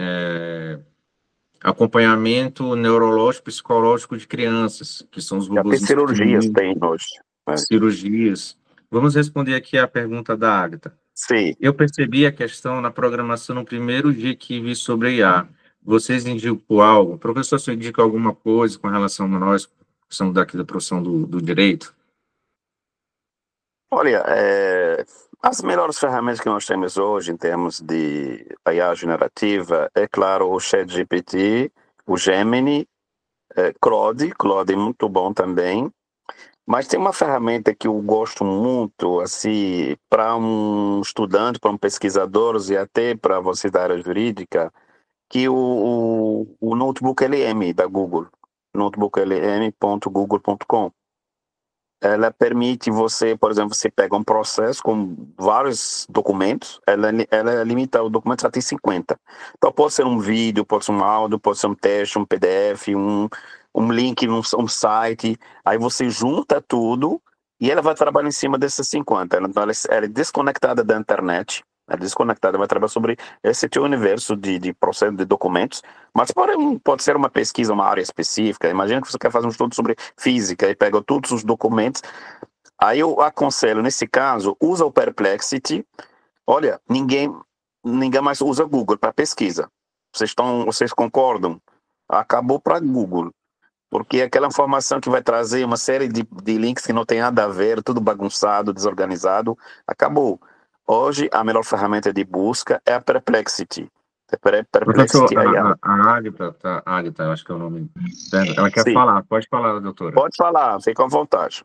Speaker 1: acompanhamento neurológico e psicológico de crianças, que são os
Speaker 2: Já
Speaker 1: robôs
Speaker 2: tem cirurgias,
Speaker 1: pequenininhos,
Speaker 2: tem hoje. Né?
Speaker 1: cirurgias. Vamos responder aqui a pergunta da Agatha.
Speaker 2: Sim.
Speaker 1: Eu percebi a questão na programação no primeiro dia que vi sobre IA. Vocês indicam algo? Professor, você indica alguma coisa com relação a nós, que somos daqui da profissão do direito?
Speaker 2: Olha, as melhores ferramentas que nós temos hoje em termos de IA generativa, é claro, o ChatGPT, o Gemini, Claude é muito bom também. Mas tem uma ferramenta que eu gosto muito, assim, para um estudante, para um pesquisador e até para você da área jurídica, que o Notebook LM da Google, notebooklm.google.com. Ela permite você, por exemplo, você pega um processo com vários documentos, ela limita os documentos até 50. Então pode ser um vídeo, pode ser um áudio, pode ser um texto, um PDF, um link um site, aí você junta tudo e ela vai trabalhar em cima desses 50. Então ela é desconectada da internet, é desconectada, vai trabalhar sobre esse teu universo de processo de documentos, mas pode ser uma pesquisa, uma área específica. Imagina que você quer fazer um estudo sobre física e pega todos os documentos. Aí eu aconselho, nesse caso, usa o Perplexity. Olha, ninguém mais usa Google para pesquisa. Vocês concordam? Acabou para Google. Porque aquela informação que vai trazer uma série de links que não tem nada a ver, tudo bagunçado, desorganizado, acabou. Hoje, a melhor ferramenta de busca é a Perplexity.
Speaker 1: Professor,
Speaker 2: Perplexity AI.
Speaker 1: a Agatha, Agatha, eu acho que é o nome. Ela quer
Speaker 2: Sim,
Speaker 1: falar, pode falar, doutora.
Speaker 2: pode falar, fica à vontade.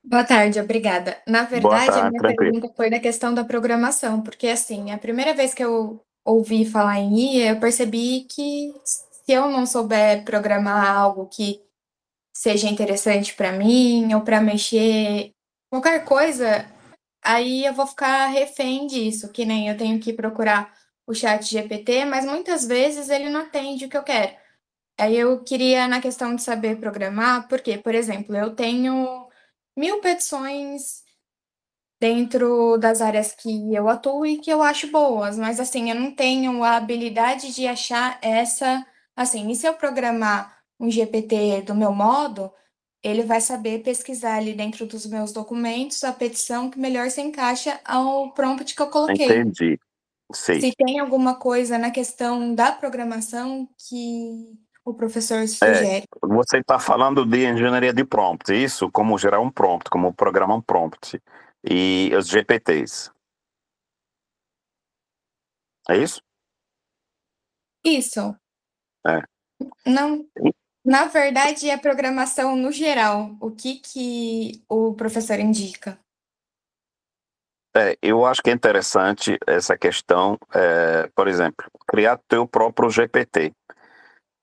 Speaker 3: Boa tarde, obrida. Na
Speaker 2: Boa
Speaker 3: verdade, a
Speaker 2: tarde,
Speaker 3: minha
Speaker 2: tranquilo.
Speaker 3: pergunta foi da questão da programação, porque assim, a primeira vez que eu ouvi falar em IA, eu percebi que se eu não souber programar algo que seja interessante para mim ou para mexer qualquer coisa, aí eu vou ficar refém disso, que nem eu tenho que procurar o chat GPT, mas muitas vezes ele não atende o que eu quero. Aí eu queria, na questão de saber programar, porque, por exemplo, eu tenho 1.000 petições dentro das áreas que eu atuo e que eu acho boas, mas assim, eu não tenho a habilidade de achar essa, assim, e se eu programar um GPT do meu modo, ele vai saber pesquisar ali dentro dos meus documentos a petição que melhor se encaixa ao prompt que eu coloquei.
Speaker 2: Entendi. Sim.
Speaker 3: Se tem alguma coisa na questão da programação que o professor
Speaker 2: É,
Speaker 3: sugere.
Speaker 2: você está falando de engenharia de prompt, isso? Como gerar um prompt, como programar um prompt. E os GPTs. É isso?
Speaker 3: Isso.
Speaker 2: É.
Speaker 3: Não, na verdade, é programação no geral. O que o professor indica?
Speaker 2: Eu acho que é interessante essa questão, por exemplo, criar teu próprio GPT.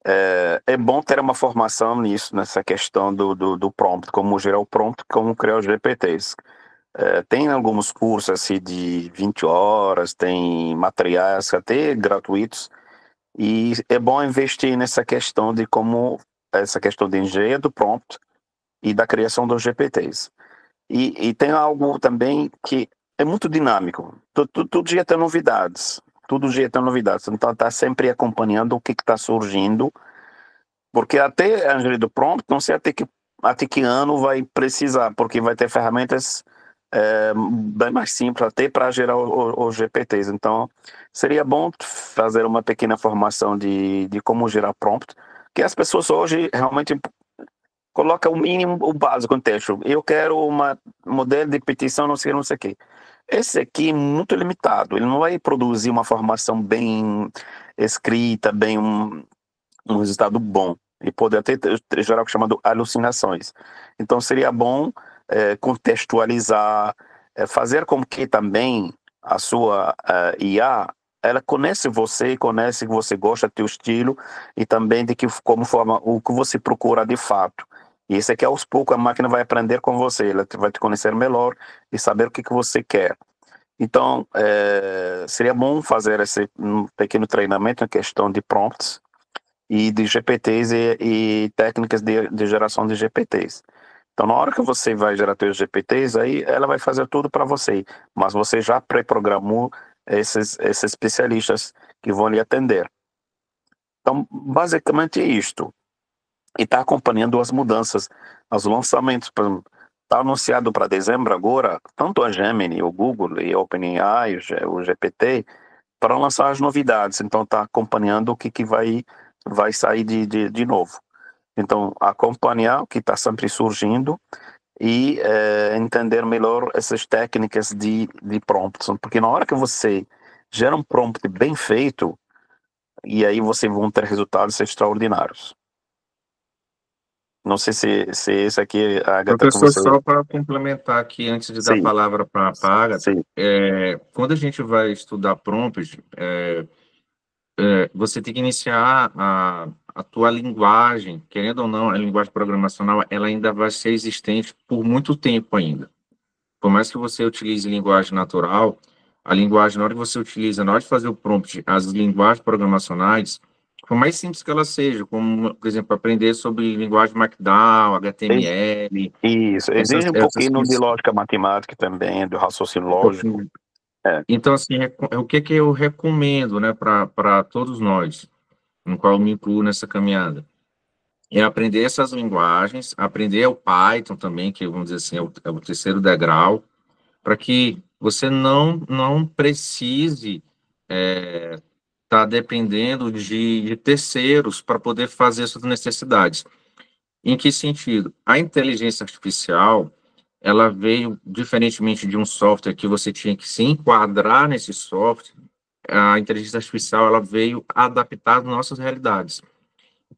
Speaker 2: É bom ter uma formação nisso, nessa questão do prompt, como gerar o prompt, como criar os GPTs. Tem alguns cursos assim de 20 horas, tem materiais até gratuitos, e é bom investir nessa questão essa questão de engenharia do prompt e da criação dos GPTs. E tem algo também que é muito dinâmico. Todo dia tem novidades. Todo dia tem novidades. Então, está sempre acompanhando o que está surgindo, porque até a engenharia do prompt, não sei até que ano vai precisar, porque vai ter ferramentas bem mais simples até para gerar os GPTs. Então, seria bom fazer uma pequena formação de como gerar prompt, que as pessoas hoje realmente coloca o mínimo, o básico no texto. Eu quero um modelo de petição, não sei o quê. Esse aqui é muito limitado. Ele não vai produzir uma formação bem escrita, bem um resultado bom. E pode até gerar o que é chamado alucinações. Então, seria bom contextualizar, fazer com que também a sua IA ela conhece você, conhece que você gosta do teu estilo e também de que como forma o que você procura de fato. E isso aqui aos poucos a máquina vai aprender com você, ela vai te conhecer melhor e saber o que você quer. Então, seria bom fazer esse pequeno treinamento em questão de prompts e de GPTs e técnicas de geração de GPTs. Então, na hora que você vai gerar seus GPTs, aí ela vai fazer tudo para você, mas você já pré-programou esses especialistas que vão lhe atender. Então, basicamente é isto. E está acompanhando as mudanças, os lançamentos. Está anunciado para dezembro agora, tanto a Gemini, o Google e a OpenAI, o GPT, para lançar as novidades. Então, está acompanhando o que vai sair de novo. Então, acompanhar o que está sempre surgindo e entender melhor essas técnicas de prompts. Porque na hora que você gera um prompt bem feito, e aí você vão ter resultados extraordinários. Não sei se esse aqui, a Agatha, que
Speaker 1: Professor,
Speaker 2: você...
Speaker 1: só para complementar aqui, antes de dar a
Speaker 2: Sim,
Speaker 1: palavra para a Agatha,
Speaker 2: sim.
Speaker 1: quando a gente vai estudar prompt, você tem que iniciar a tua linguagem, querendo ou não, a linguagem programacional, ela ainda vai ser existente por muito tempo ainda. Por mais que você utilize linguagem natural, a linguagem, na hora que você utiliza, na hora de fazer o prompt, as linguagens programacionais, por mais simples que elas sejam, como, por exemplo, aprender sobre linguagem Markdown, HTML,
Speaker 2: Isso, exige um
Speaker 1: essas
Speaker 2: pouquinho de
Speaker 1: coisas.
Speaker 2: lógica matemática também, do raciocínio lógico.
Speaker 1: Então, assim, o que que eu recomendo, né, para todos nós, no qual eu me incluo nessa caminhada? É aprender essas linguagens, aprender o Python também, que, vamos dizer assim, é o terceiro degrau, para que você não precise estar dependendo de terceiros para poder fazer suas necessidades. Em que sentido? A inteligência artificial, ela veio, diferentemente de um software que você tinha que se enquadrar nesse software, a inteligência artificial, ela veio adaptar às nossas realidades.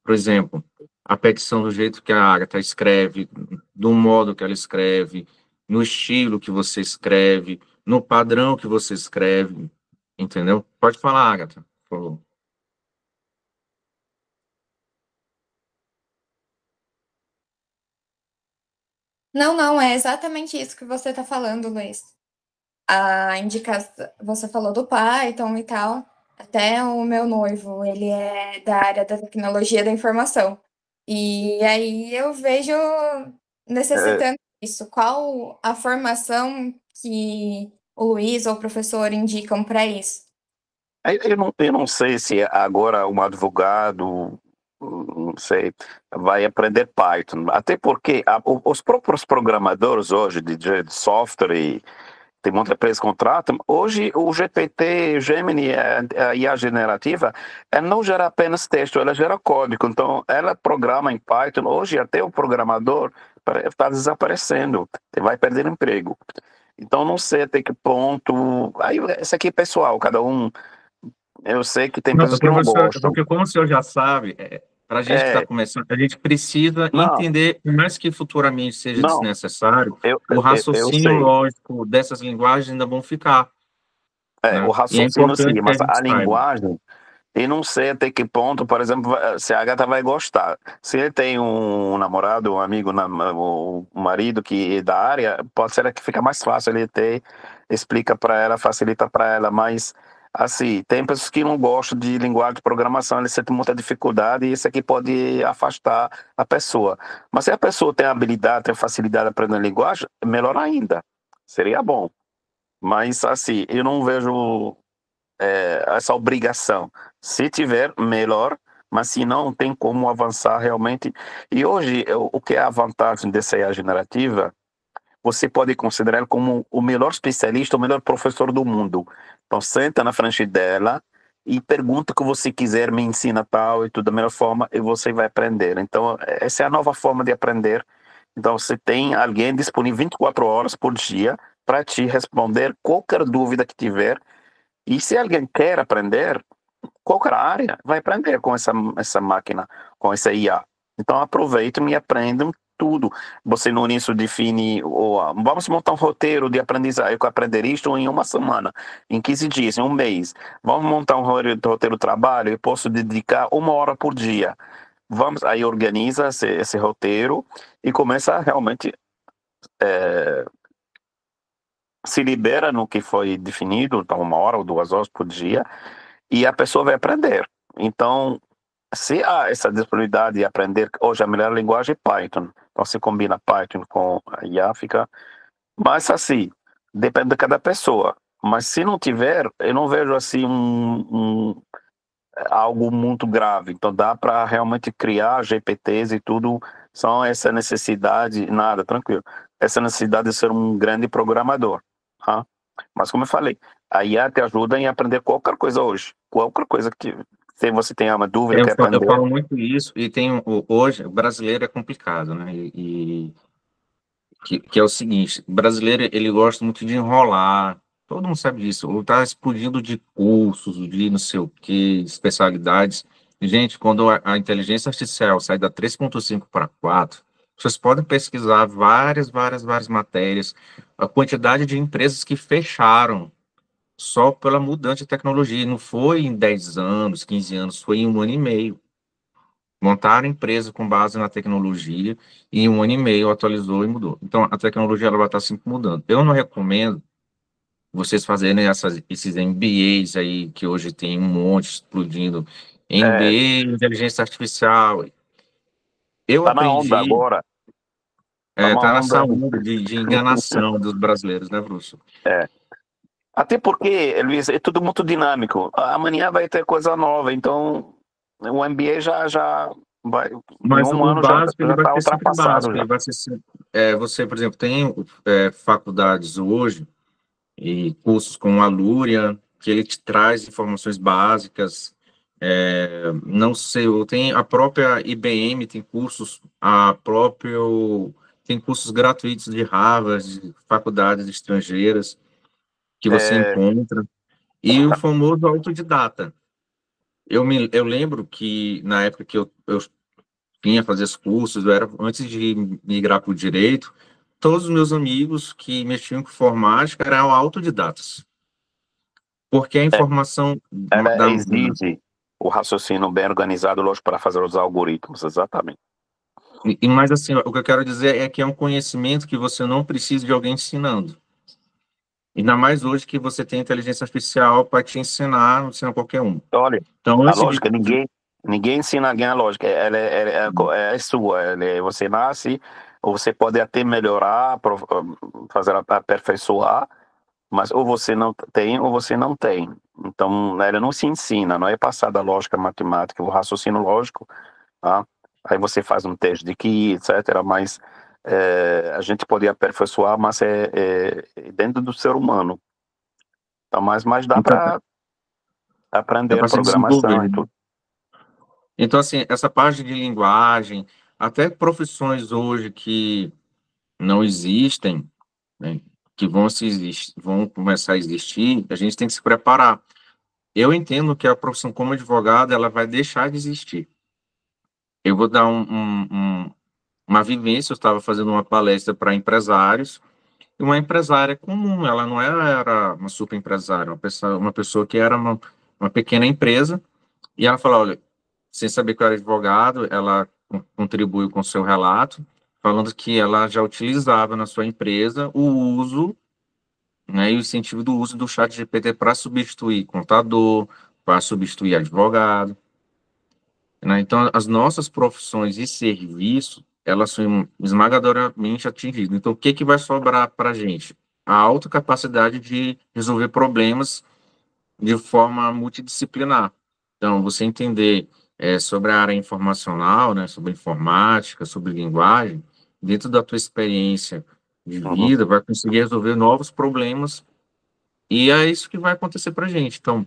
Speaker 1: Por exemplo, a petição do jeito que a Agatha escreve, do modo que ela escreve, no estilo que você escreve, no padrão que você escreve, entendeu? Pode falar, Agatha, por favor.
Speaker 3: Não, não, é exatamente isso que você está falando, Luiz. A indicação, você falou do Python e tal. Até o meu noivo, ele é da área da tecnologia da informação. E aí eu vejo
Speaker 2: É,
Speaker 3: necessitando disso. Qual a formação que o Luiz ou o professor indicam para isso?
Speaker 2: eu não sei se agora um advogado, não sei, vai aprender Python. Até porque os próprios programadores hoje de software e tem muita empresa que contratam. Hoje, o GPT, Gemini, a IA generativa, ela não gera apenas texto, ela gera código. Então, ela programa em Python. Hoje, até o programador está desaparecendo, vai perder emprego. Então, não sei até que ponto. Aí, isso aqui é pessoal, cada um. Eu sei que tem
Speaker 1: Não,
Speaker 2: pessoas que não
Speaker 1: professor,
Speaker 2: gostam.
Speaker 1: porque como o senhor já sabe, para a gente que está
Speaker 2: É,
Speaker 1: começando, a gente precisa
Speaker 2: não,
Speaker 1: entender, por mais que futuramente seja
Speaker 2: não,
Speaker 1: desnecessário, o
Speaker 2: eu
Speaker 1: raciocínio
Speaker 2: sei.
Speaker 1: lógico dessas linguagens ainda vão ficar,
Speaker 2: O
Speaker 1: né? E é
Speaker 2: raciocínio, sim,
Speaker 1: importante que a
Speaker 2: mas
Speaker 1: gente
Speaker 2: a
Speaker 1: saiba.
Speaker 2: linguagem. E não sei até que ponto, por exemplo, se a Agatha vai gostar. Se ele tem um namorado, um amigo, um marido que é da área, pode ser que fica mais fácil ele ter, explica para ela, facilita para ela. Mas, assim, tem pessoas que não gostam de linguagem de programação, eles sentem muita dificuldade e isso aqui pode afastar a pessoa. Mas se a pessoa tem habilidade, tem facilidade aprendendo linguagem, melhor ainda. Seria bom. Mas, assim, eu não vejo essa obrigação. Se tiver, melhor, mas se não, tem como avançar realmente. E hoje, o que é a vantagem dessa IA generativa? Você pode considerar ela como o melhor especialista, o melhor professor do mundo. Então, senta na frente dela e pergunta o que você quiser, me ensina tal e tudo da melhor forma, e você vai aprender. Então, essa é a nova forma de aprender. Então, você tem alguém disponível 24 horas por dia para te responder qualquer dúvida que tiver e se alguém quer aprender, qualquer área vai aprender com essa máquina, com essa IA. Então aproveitem e aprendam tudo. Você no início define, vamos montar um roteiro de aprendizagem, eu quero aprender isto em uma semana, em 15 dias, em um mês. Vamos montar um roteiro de trabalho, eu posso dedicar 1 hora por dia. Vamos, aí organiza esse roteiro e começa a realmente se libera no que foi definido, então 1 hora ou 2 horas por dia, e a pessoa vai aprender. Então, se há essa disponibilidade de aprender, hoje a melhor linguagem é Python. Então, se combina Python com a IA, fica mais assim. Depende de cada pessoa. Mas se não tiver, eu não vejo assim algo muito grave. Então, dá para realmente criar GPTs e tudo, são essa necessidade, nada, tranquilo. essa necessidade de ser um grande programador. Tá? Mas como eu falei, a IA te ajuda em aprender qualquer coisa hoje. Qualquer coisa que se você tem uma dúvida, quer
Speaker 1: Eu
Speaker 2: aprender.
Speaker 1: falo muito isso, e hoje, o brasileiro é complicado, né? Que é o seguinte, o brasileiro, ele gosta muito de enrolar, todo mundo sabe disso, ou tá explodindo de cursos, de não sei o quê, especialidades. Gente, quando a inteligência artificial sai da 3.5 para 4, vocês podem pesquisar várias matérias, a quantidade de empresas que fecharam só pela mudança de tecnologia, não foi em 10 anos, 15 anos, foi em um ano e meio. Montaram empresa com base na tecnologia e em um ano e meio atualizou e mudou. Então, a tecnologia ela vai estar sempre mudando. Eu não recomendo vocês fazerem esses MBAs aí, que hoje tem um monte explodindo,
Speaker 2: É,
Speaker 1: MBA, inteligência artificial. Eu
Speaker 2: tá na onda
Speaker 1: aprendi,
Speaker 2: agora. Tá uma
Speaker 1: tá nessa
Speaker 2: onda.
Speaker 1: onda de enganação dos brasileiros, né, Bruce?
Speaker 2: É. Até porque, Luiz, é tudo muito dinâmico. Amanhã vai ter coisa nova, então o MBA já vai, em
Speaker 1: Mas
Speaker 2: um
Speaker 1: o
Speaker 2: ano já
Speaker 1: básico, ele
Speaker 2: já
Speaker 1: vai
Speaker 2: está
Speaker 1: ser sempre
Speaker 2: ultrapassado
Speaker 1: básico,
Speaker 2: já.
Speaker 1: ele vai ser sempre, você, por exemplo, tem faculdades hoje, e cursos como a Lúria, que ele te traz informações básicas. Não sei, tem a própria IBM, tem cursos, tem cursos gratuitos de Harvard, de faculdades estrangeiras, que você
Speaker 2: É,
Speaker 1: encontra. E o famoso autodidata. Eu lembro que na época que eu vinha fazer os cursos, antes de migrar para o direito, todos os meus amigos que mexiam com informática eram autodidatas. Porque a informação
Speaker 2: ela exige o raciocínio bem organizado, lógico, para fazer os algoritmos, exatamente.
Speaker 1: mas assim, o que eu quero dizer é que é um conhecimento que você não precisa de alguém ensinando. Ainda mais hoje que você tem inteligência artificial para te ensinar, não ensina qualquer um.
Speaker 2: Olha,
Speaker 1: Então,
Speaker 2: a
Speaker 1: antes
Speaker 2: lógica, ninguém ensina alguém a lógica, é sua, você nasce, ou você pode até melhorar, fazer aperfeiçoar, mas ou você não tem ou você não tem. Então, ela não se ensina, não é passada a lógica matemática, o raciocínio lógico, tá? Aí você faz um teste de QI, etc. Mas a gente pode aperfeiçoar, mas é dentro do ser humano. Então, mas dá
Speaker 1: então,
Speaker 2: para
Speaker 1: é
Speaker 2: aprender
Speaker 1: para se desenvolver.
Speaker 2: programação e tudo.
Speaker 1: Então, assim, essa parte de linguagem, até profissões hoje que não existem, né, que vão começar a existir, a gente tem que se preparar. Eu entendo que a profissão como advogado, ela vai deixar de existir. Eu vou dar uma vivência, eu estava fazendo uma palestra para empresários, e uma empresária comum, ela não era uma super empresária, uma pessoa que era uma pequena empresa, e ela falou, olha, sem saber que eu era advogado, ela contribuiu com o seu relato, falando que ela já utilizava na sua empresa o uso, né, e o incentivo do uso do chat GPT para substituir contador, para substituir advogado, né? Então, as nossas profissões e serviços, elas são esmagadoramente atingidas. Então, o que que vai sobrar para a gente? A alta capacidade de resolver problemas de forma multidisciplinar. Então, você entender sobre a área informacional, né, sobre informática, sobre linguagem, dentro da tua experiência de
Speaker 2: Uhum.
Speaker 1: vida, vai conseguir resolver novos problemas e é isso que vai acontecer para a gente. Então,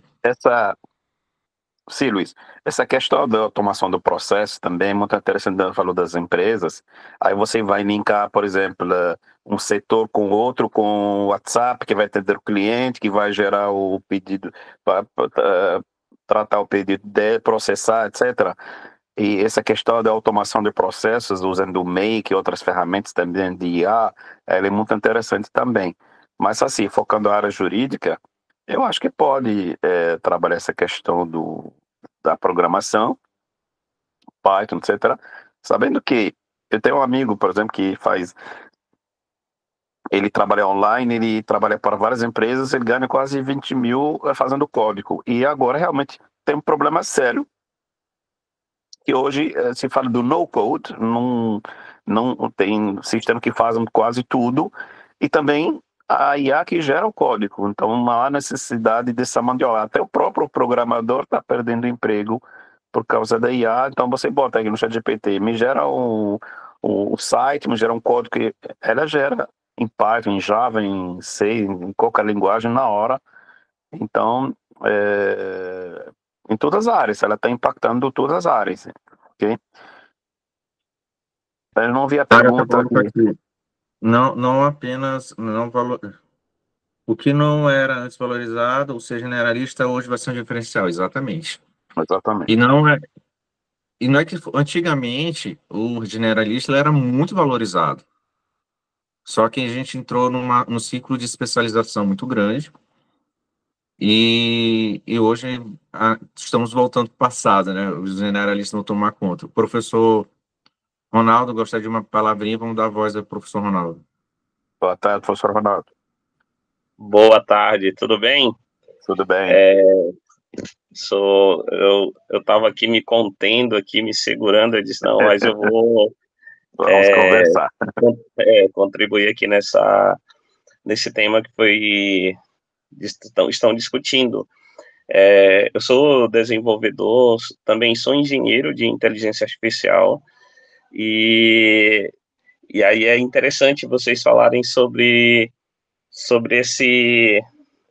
Speaker 2: Sim, Luiz, essa questão da automação do processo também é muito interessante, falou das empresas, aí você vai linkar, por exemplo, um setor com outro, com o WhatsApp, que vai atender o cliente, que vai gerar o pedido, tratar o pedido processar, etc. E essa questão da automação de processos, usando o Make e outras ferramentas também de IA, ela é muito interessante também. Mas assim, focando na área jurídica, eu acho que pode trabalhar essa questão da programação, Python, etc. Sabendo que eu tenho um amigo, por exemplo, ele trabalha online, ele trabalha para várias empresas, ele ganha quase 20 mil fazendo código. E agora realmente tem um problema sério, que hoje se fala do no-code, não tem sistema que fazem quase tudo, e também a IA que gera o código, então não há necessidade dessa mão de obra. Até o próprio programador está perdendo emprego por causa da IA, então você bota aí no ChatGPT, me gera o site, me gera um código que ela gera em Python, em Java, em C, em qualquer linguagem na hora. Então, em todas as áreas, ela está impactando todas as áreas, ok? Eu não vi a pergunta aqui.
Speaker 1: Não apenas, o que não era antes valorizado, ou seja, generalista, hoje vai ser um diferencial, exatamente.
Speaker 2: Exatamente.
Speaker 1: E não é que antigamente o generalista ele era muito valorizado. Só que a gente entrou num ciclo de especialização muito grande e hoje estamos voltando para o passado, né? Os generalistas vão tomar conta. O professor Ronaldo gostaria de uma palavrinha, vamos dar a voz ao professor Ronaldo.
Speaker 2: Boa tarde, professor Ronaldo.
Speaker 4: Boa tarde, tudo bem?
Speaker 2: Tudo bem.
Speaker 4: Eu estava aqui me contendo, aqui me segurando, eu disse, não, mas eu vou
Speaker 2: Vamos conversar.
Speaker 4: Contribuir aqui nesse tema que estão discutindo. Eu sou desenvolvedor, também sou engenheiro de inteligência artificial, e aí é interessante vocês falarem sobre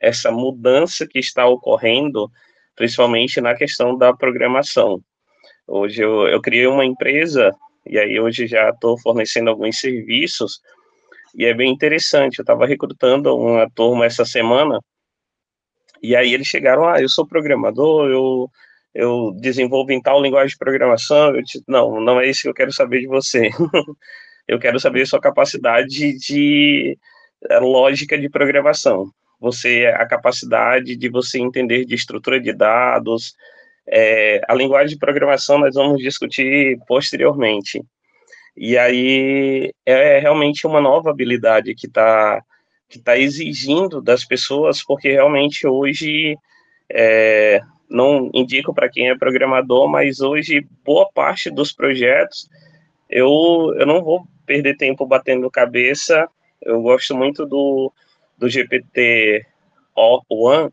Speaker 4: essa mudança que está ocorrendo, principalmente na questão da programação. Hoje eu criei uma empresa, e aí hoje já estou fornecendo alguns serviços, e é bem interessante. Eu estava recrutando uma turma essa semana, e aí eles chegaram, eu sou programador, eu desenvolvo em tal linguagem de programação. Eu disse, não é isso que eu quero saber de você. Eu quero saber sua capacidade de lógica de programação. A capacidade de você entender de estrutura de dados. A linguagem de programação nós vamos discutir posteriormente. E aí é realmente uma nova habilidade que tá exigindo das pessoas, porque realmente hoje, não indico para quem é programador, mas hoje boa parte dos projetos eu não vou perder tempo batendo cabeça. Eu gosto muito do GPT-O1,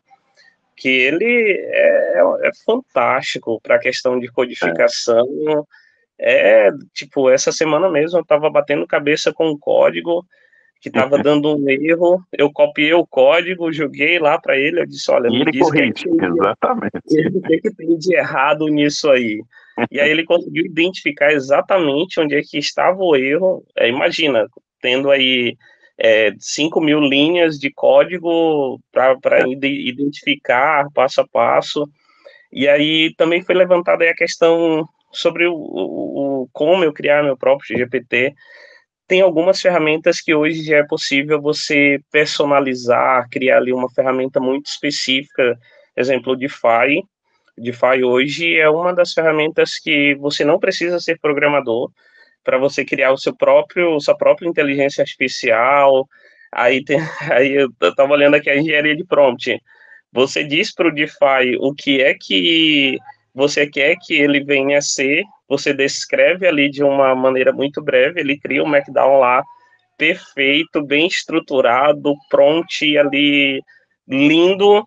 Speaker 4: que ele é fantástico para a questão de codificação. Tipo, essa semana mesmo eu estava batendo cabeça com um código que estava dando um erro. Eu copiei o código, joguei lá para ele, eu disse, olha, me diz
Speaker 2: exatamente.
Speaker 4: O que tem de errado nisso aí? E aí ele conseguiu identificar exatamente onde é que estava o erro. Imagina, tendo aí 5.000 linhas de código para identificar passo a passo. E aí também foi levantada aí a questão sobre como eu criar meu próprio GPT. Tem algumas ferramentas que hoje já é possível você personalizar, criar ali uma ferramenta muito específica. Exemplo, o DeFi. DeFi hoje é uma das ferramentas que você não precisa ser programador para você criar sua própria inteligência artificial. Aí eu estava olhando aqui a engenharia de prompt. Você diz para o DeFi o que é que você quer que ele venha a ser, você descreve ali de uma maneira muito breve, ele cria um Markdown lá perfeito, bem estruturado, prompt ali lindo.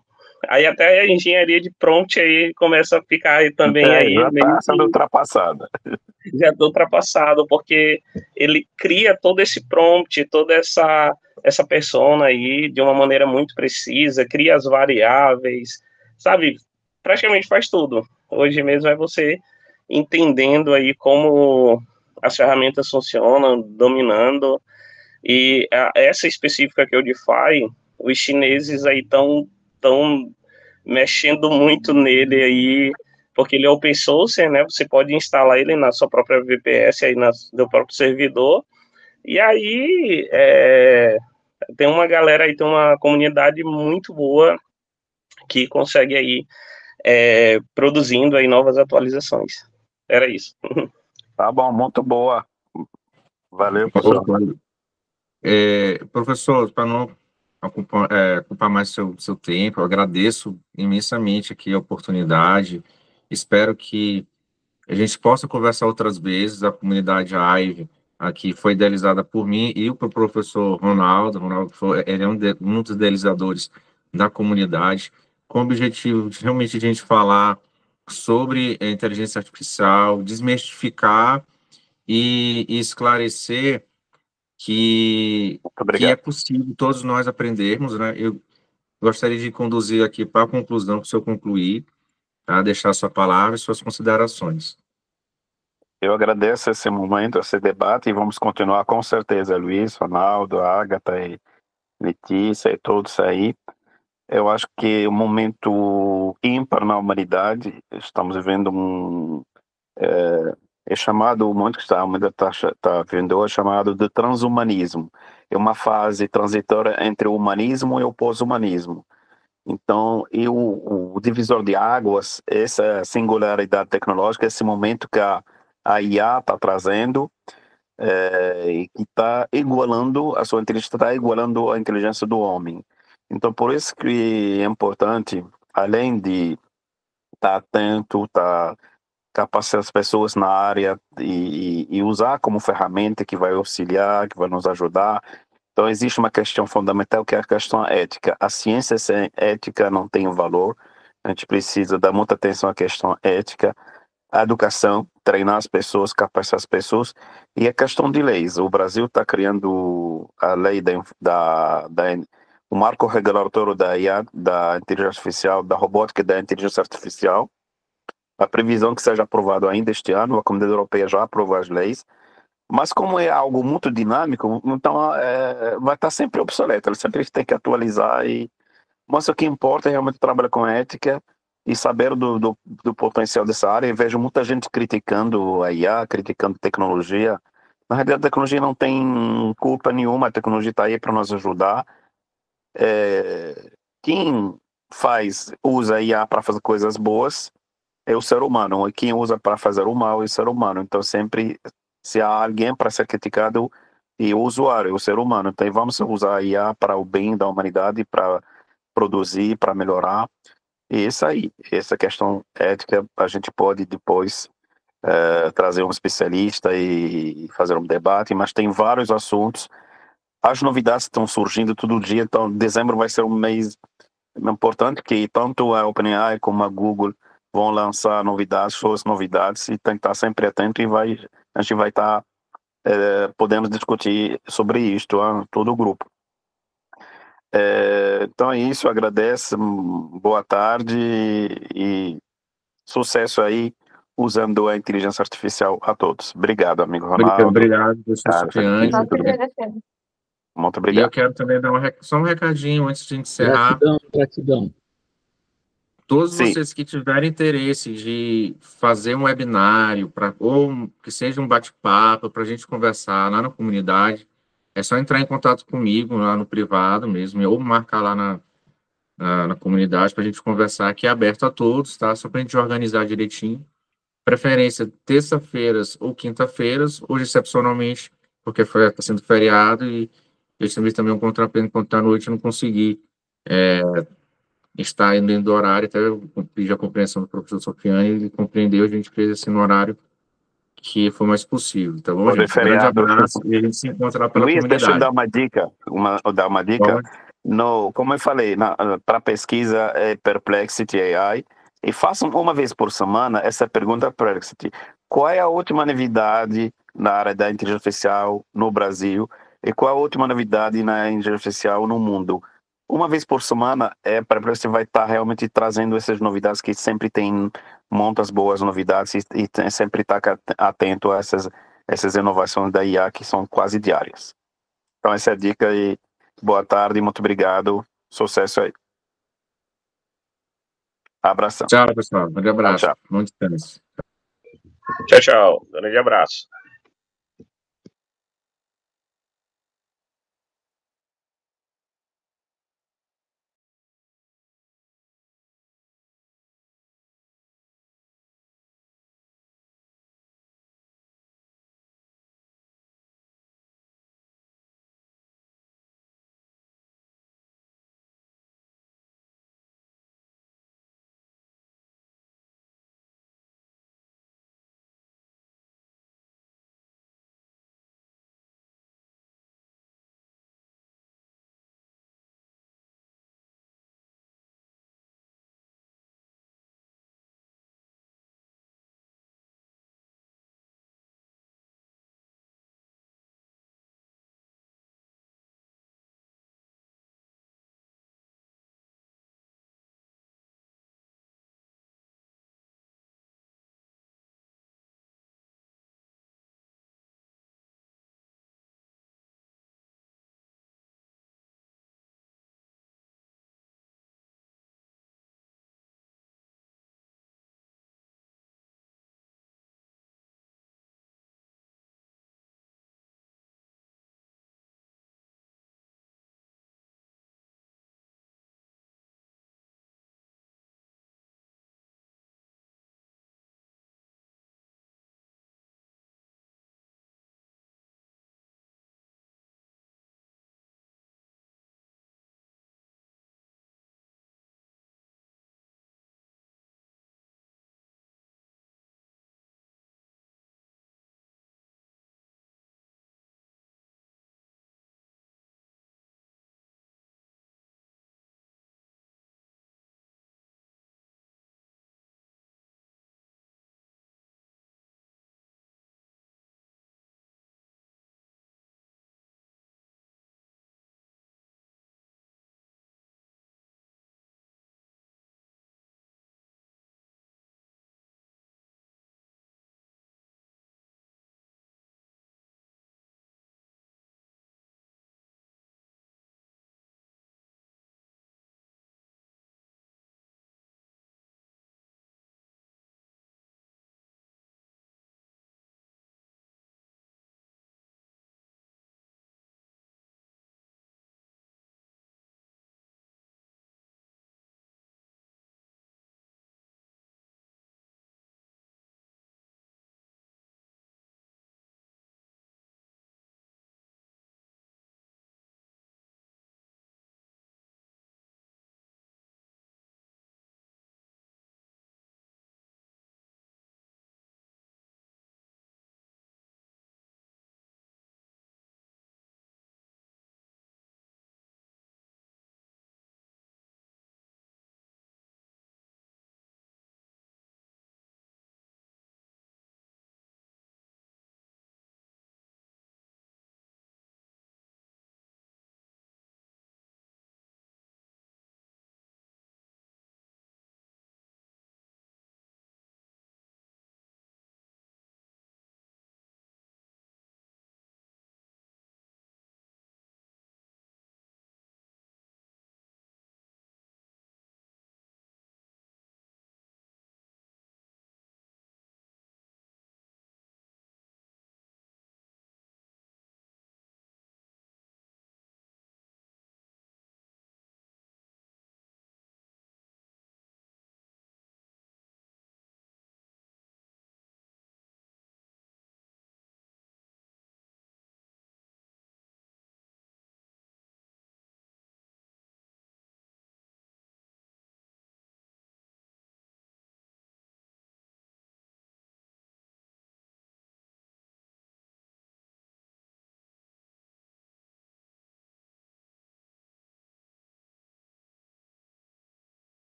Speaker 4: Aí até a engenharia de prompt aí começa a ficar aí também aí
Speaker 2: já está sendo ultrapassada.
Speaker 4: Já está ultrapassado, porque ele cria todo esse prompt, toda essa persona aí de uma maneira muito precisa, cria as variáveis, sabe? Praticamente faz tudo. Hoje mesmo é você entendendo aí como as ferramentas funcionam, dominando. E essa específica que é o DeFi, os chineses aí estão mexendo muito nele aí, porque ele é open source, né? Você pode instalar ele na sua própria VPS, aí no próprio servidor. E aí tem uma galera aí, tem uma comunidade muito boa que consegue aí produzindo aí novas atualizações. Era isso.
Speaker 2: Tá bom, muito boa. Valeu, professor.
Speaker 1: Professor, para não ocupar mais seu tempo, eu agradeço imensamente aqui a oportunidade. Espero que a gente possa conversar outras vezes. A comunidade AIVE aqui foi idealizada por mim e pelo professor Ronaldo. Ele é um dos idealizadores da comunidade, com o objetivo de realmente a gente falar sobre a inteligência artificial, desmistificar e esclarecer que é possível todos nós aprendermos, né? Eu gostaria de conduzir aqui para a conclusão, para o senhor concluir, tá? Deixar sua palavra e suas considerações.
Speaker 2: Eu agradeço esse momento, esse debate, e vamos continuar com certeza, Luiz, Ronaldo, Agatha e Letícia e todos aí. Eu acho que é um momento ímpar na humanidade. Estamos vivendo é chamado, o momento que a humanidade está vivendo hoje, é chamado de transhumanismo. É uma fase transitória entre o humanismo e o pós-humanismo. Então, o divisor de águas, essa singularidade tecnológica, esse momento que a IA está trazendo, e que está igualando, a sua inteligência está igualando a inteligência do homem. Então, por isso que é importante, além de estar atento, capacitar as pessoas na área e usar como ferramenta que vai auxiliar, que vai nos ajudar. Então, existe uma questão fundamental que é a questão ética. A ciência sem ética não tem valor. A gente precisa dar muita atenção à questão ética, a educação, treinar as pessoas, capacitar as pessoas, e a questão de leis. O Brasil está criando a lei o marco regulatório da IA, da inteligência artificial, da robótica e da inteligência artificial. A previsão que seja aprovado ainda este ano, a Comunidade Europeia já aprovou as leis, mas como é algo muito dinâmico, então vai estar sempre obsoleto, ele sempre tem que atualizar, mas o que importa é realmente trabalhar com ética e saber do potencial dessa área. Eu vejo muita gente criticando a IA, criticando tecnologia. Na realidade, a tecnologia não tem culpa nenhuma, a tecnologia está aí para nos ajudar. Quem usa a IA para fazer coisas boas é o ser humano, e quem usa para fazer o mal é o ser humano. Então, sempre, se há alguém para ser criticado, é o usuário, é o ser humano. Então, vamos usar a IA para o bem da humanidade, para produzir, para melhorar. E isso aí, essa questão ética, a gente pode depois trazer um especialista e fazer um debate, mas tem vários assuntos. As novidades estão surgindo todo dia, então dezembro vai ser um mês importante, que tanto a OpenAI como a Google vão lançar novidades, suas novidades, e tem que estar sempre atento, e a gente vai estar podendo discutir sobre isto, todo o grupo. Então é isso, agradeço, boa tarde e sucesso aí usando a inteligência artificial a todos. Obrigado, amigo Ronaldo.
Speaker 1: Obrigado, professor Cipriani.
Speaker 2: Muito obrigado.
Speaker 1: E eu quero também dar só um recadinho antes de encerrar.
Speaker 5: Gratidão.
Speaker 1: Todos vocês que tiverem interesse de fazer um webinário, ou que seja um bate-papo, para a gente conversar lá na comunidade, é só entrar em contato comigo lá no privado mesmo, ou marcar lá na comunidade para a gente conversar, que é aberto a todos, tá? Só para a gente organizar direitinho. Preferência terça-feiras ou quinta-feiras, hoje excepcionalmente, porque está sendo feriado, e eu também um contratempo quando está à noite, eu não consegui estar dentro do horário, até eu pedi a compreensão do professor Sofiane, ele compreendeu, a gente fez assim no horário que foi mais possível, tá bom, gente? Um grande abraço, e a gente se encontra lá pela
Speaker 2: Luiz,
Speaker 1: comunidade.
Speaker 2: deixa eu dar uma dica. Como eu falei, para pesquisa Perplexity AI, e façam uma vez por semana essa pergunta Perplexity: qual é a última novidade na área da inteligência artificial no Brasil, e qual é a última novidade na inteligência artificial no mundo? Uma vez por semana, Perplexity vai estar realmente trazendo essas novidades, que sempre tem muitas boas novidades, e sempre está atento a essas inovações da IA, que são quase diárias. Então, essa é a dica, e boa tarde, muito obrigado, sucesso aí. Abração.
Speaker 1: Tchau, pessoal. Um grande abraço.
Speaker 2: Tchau.
Speaker 1: Muito feliz.
Speaker 4: Tchau. Grande abraço.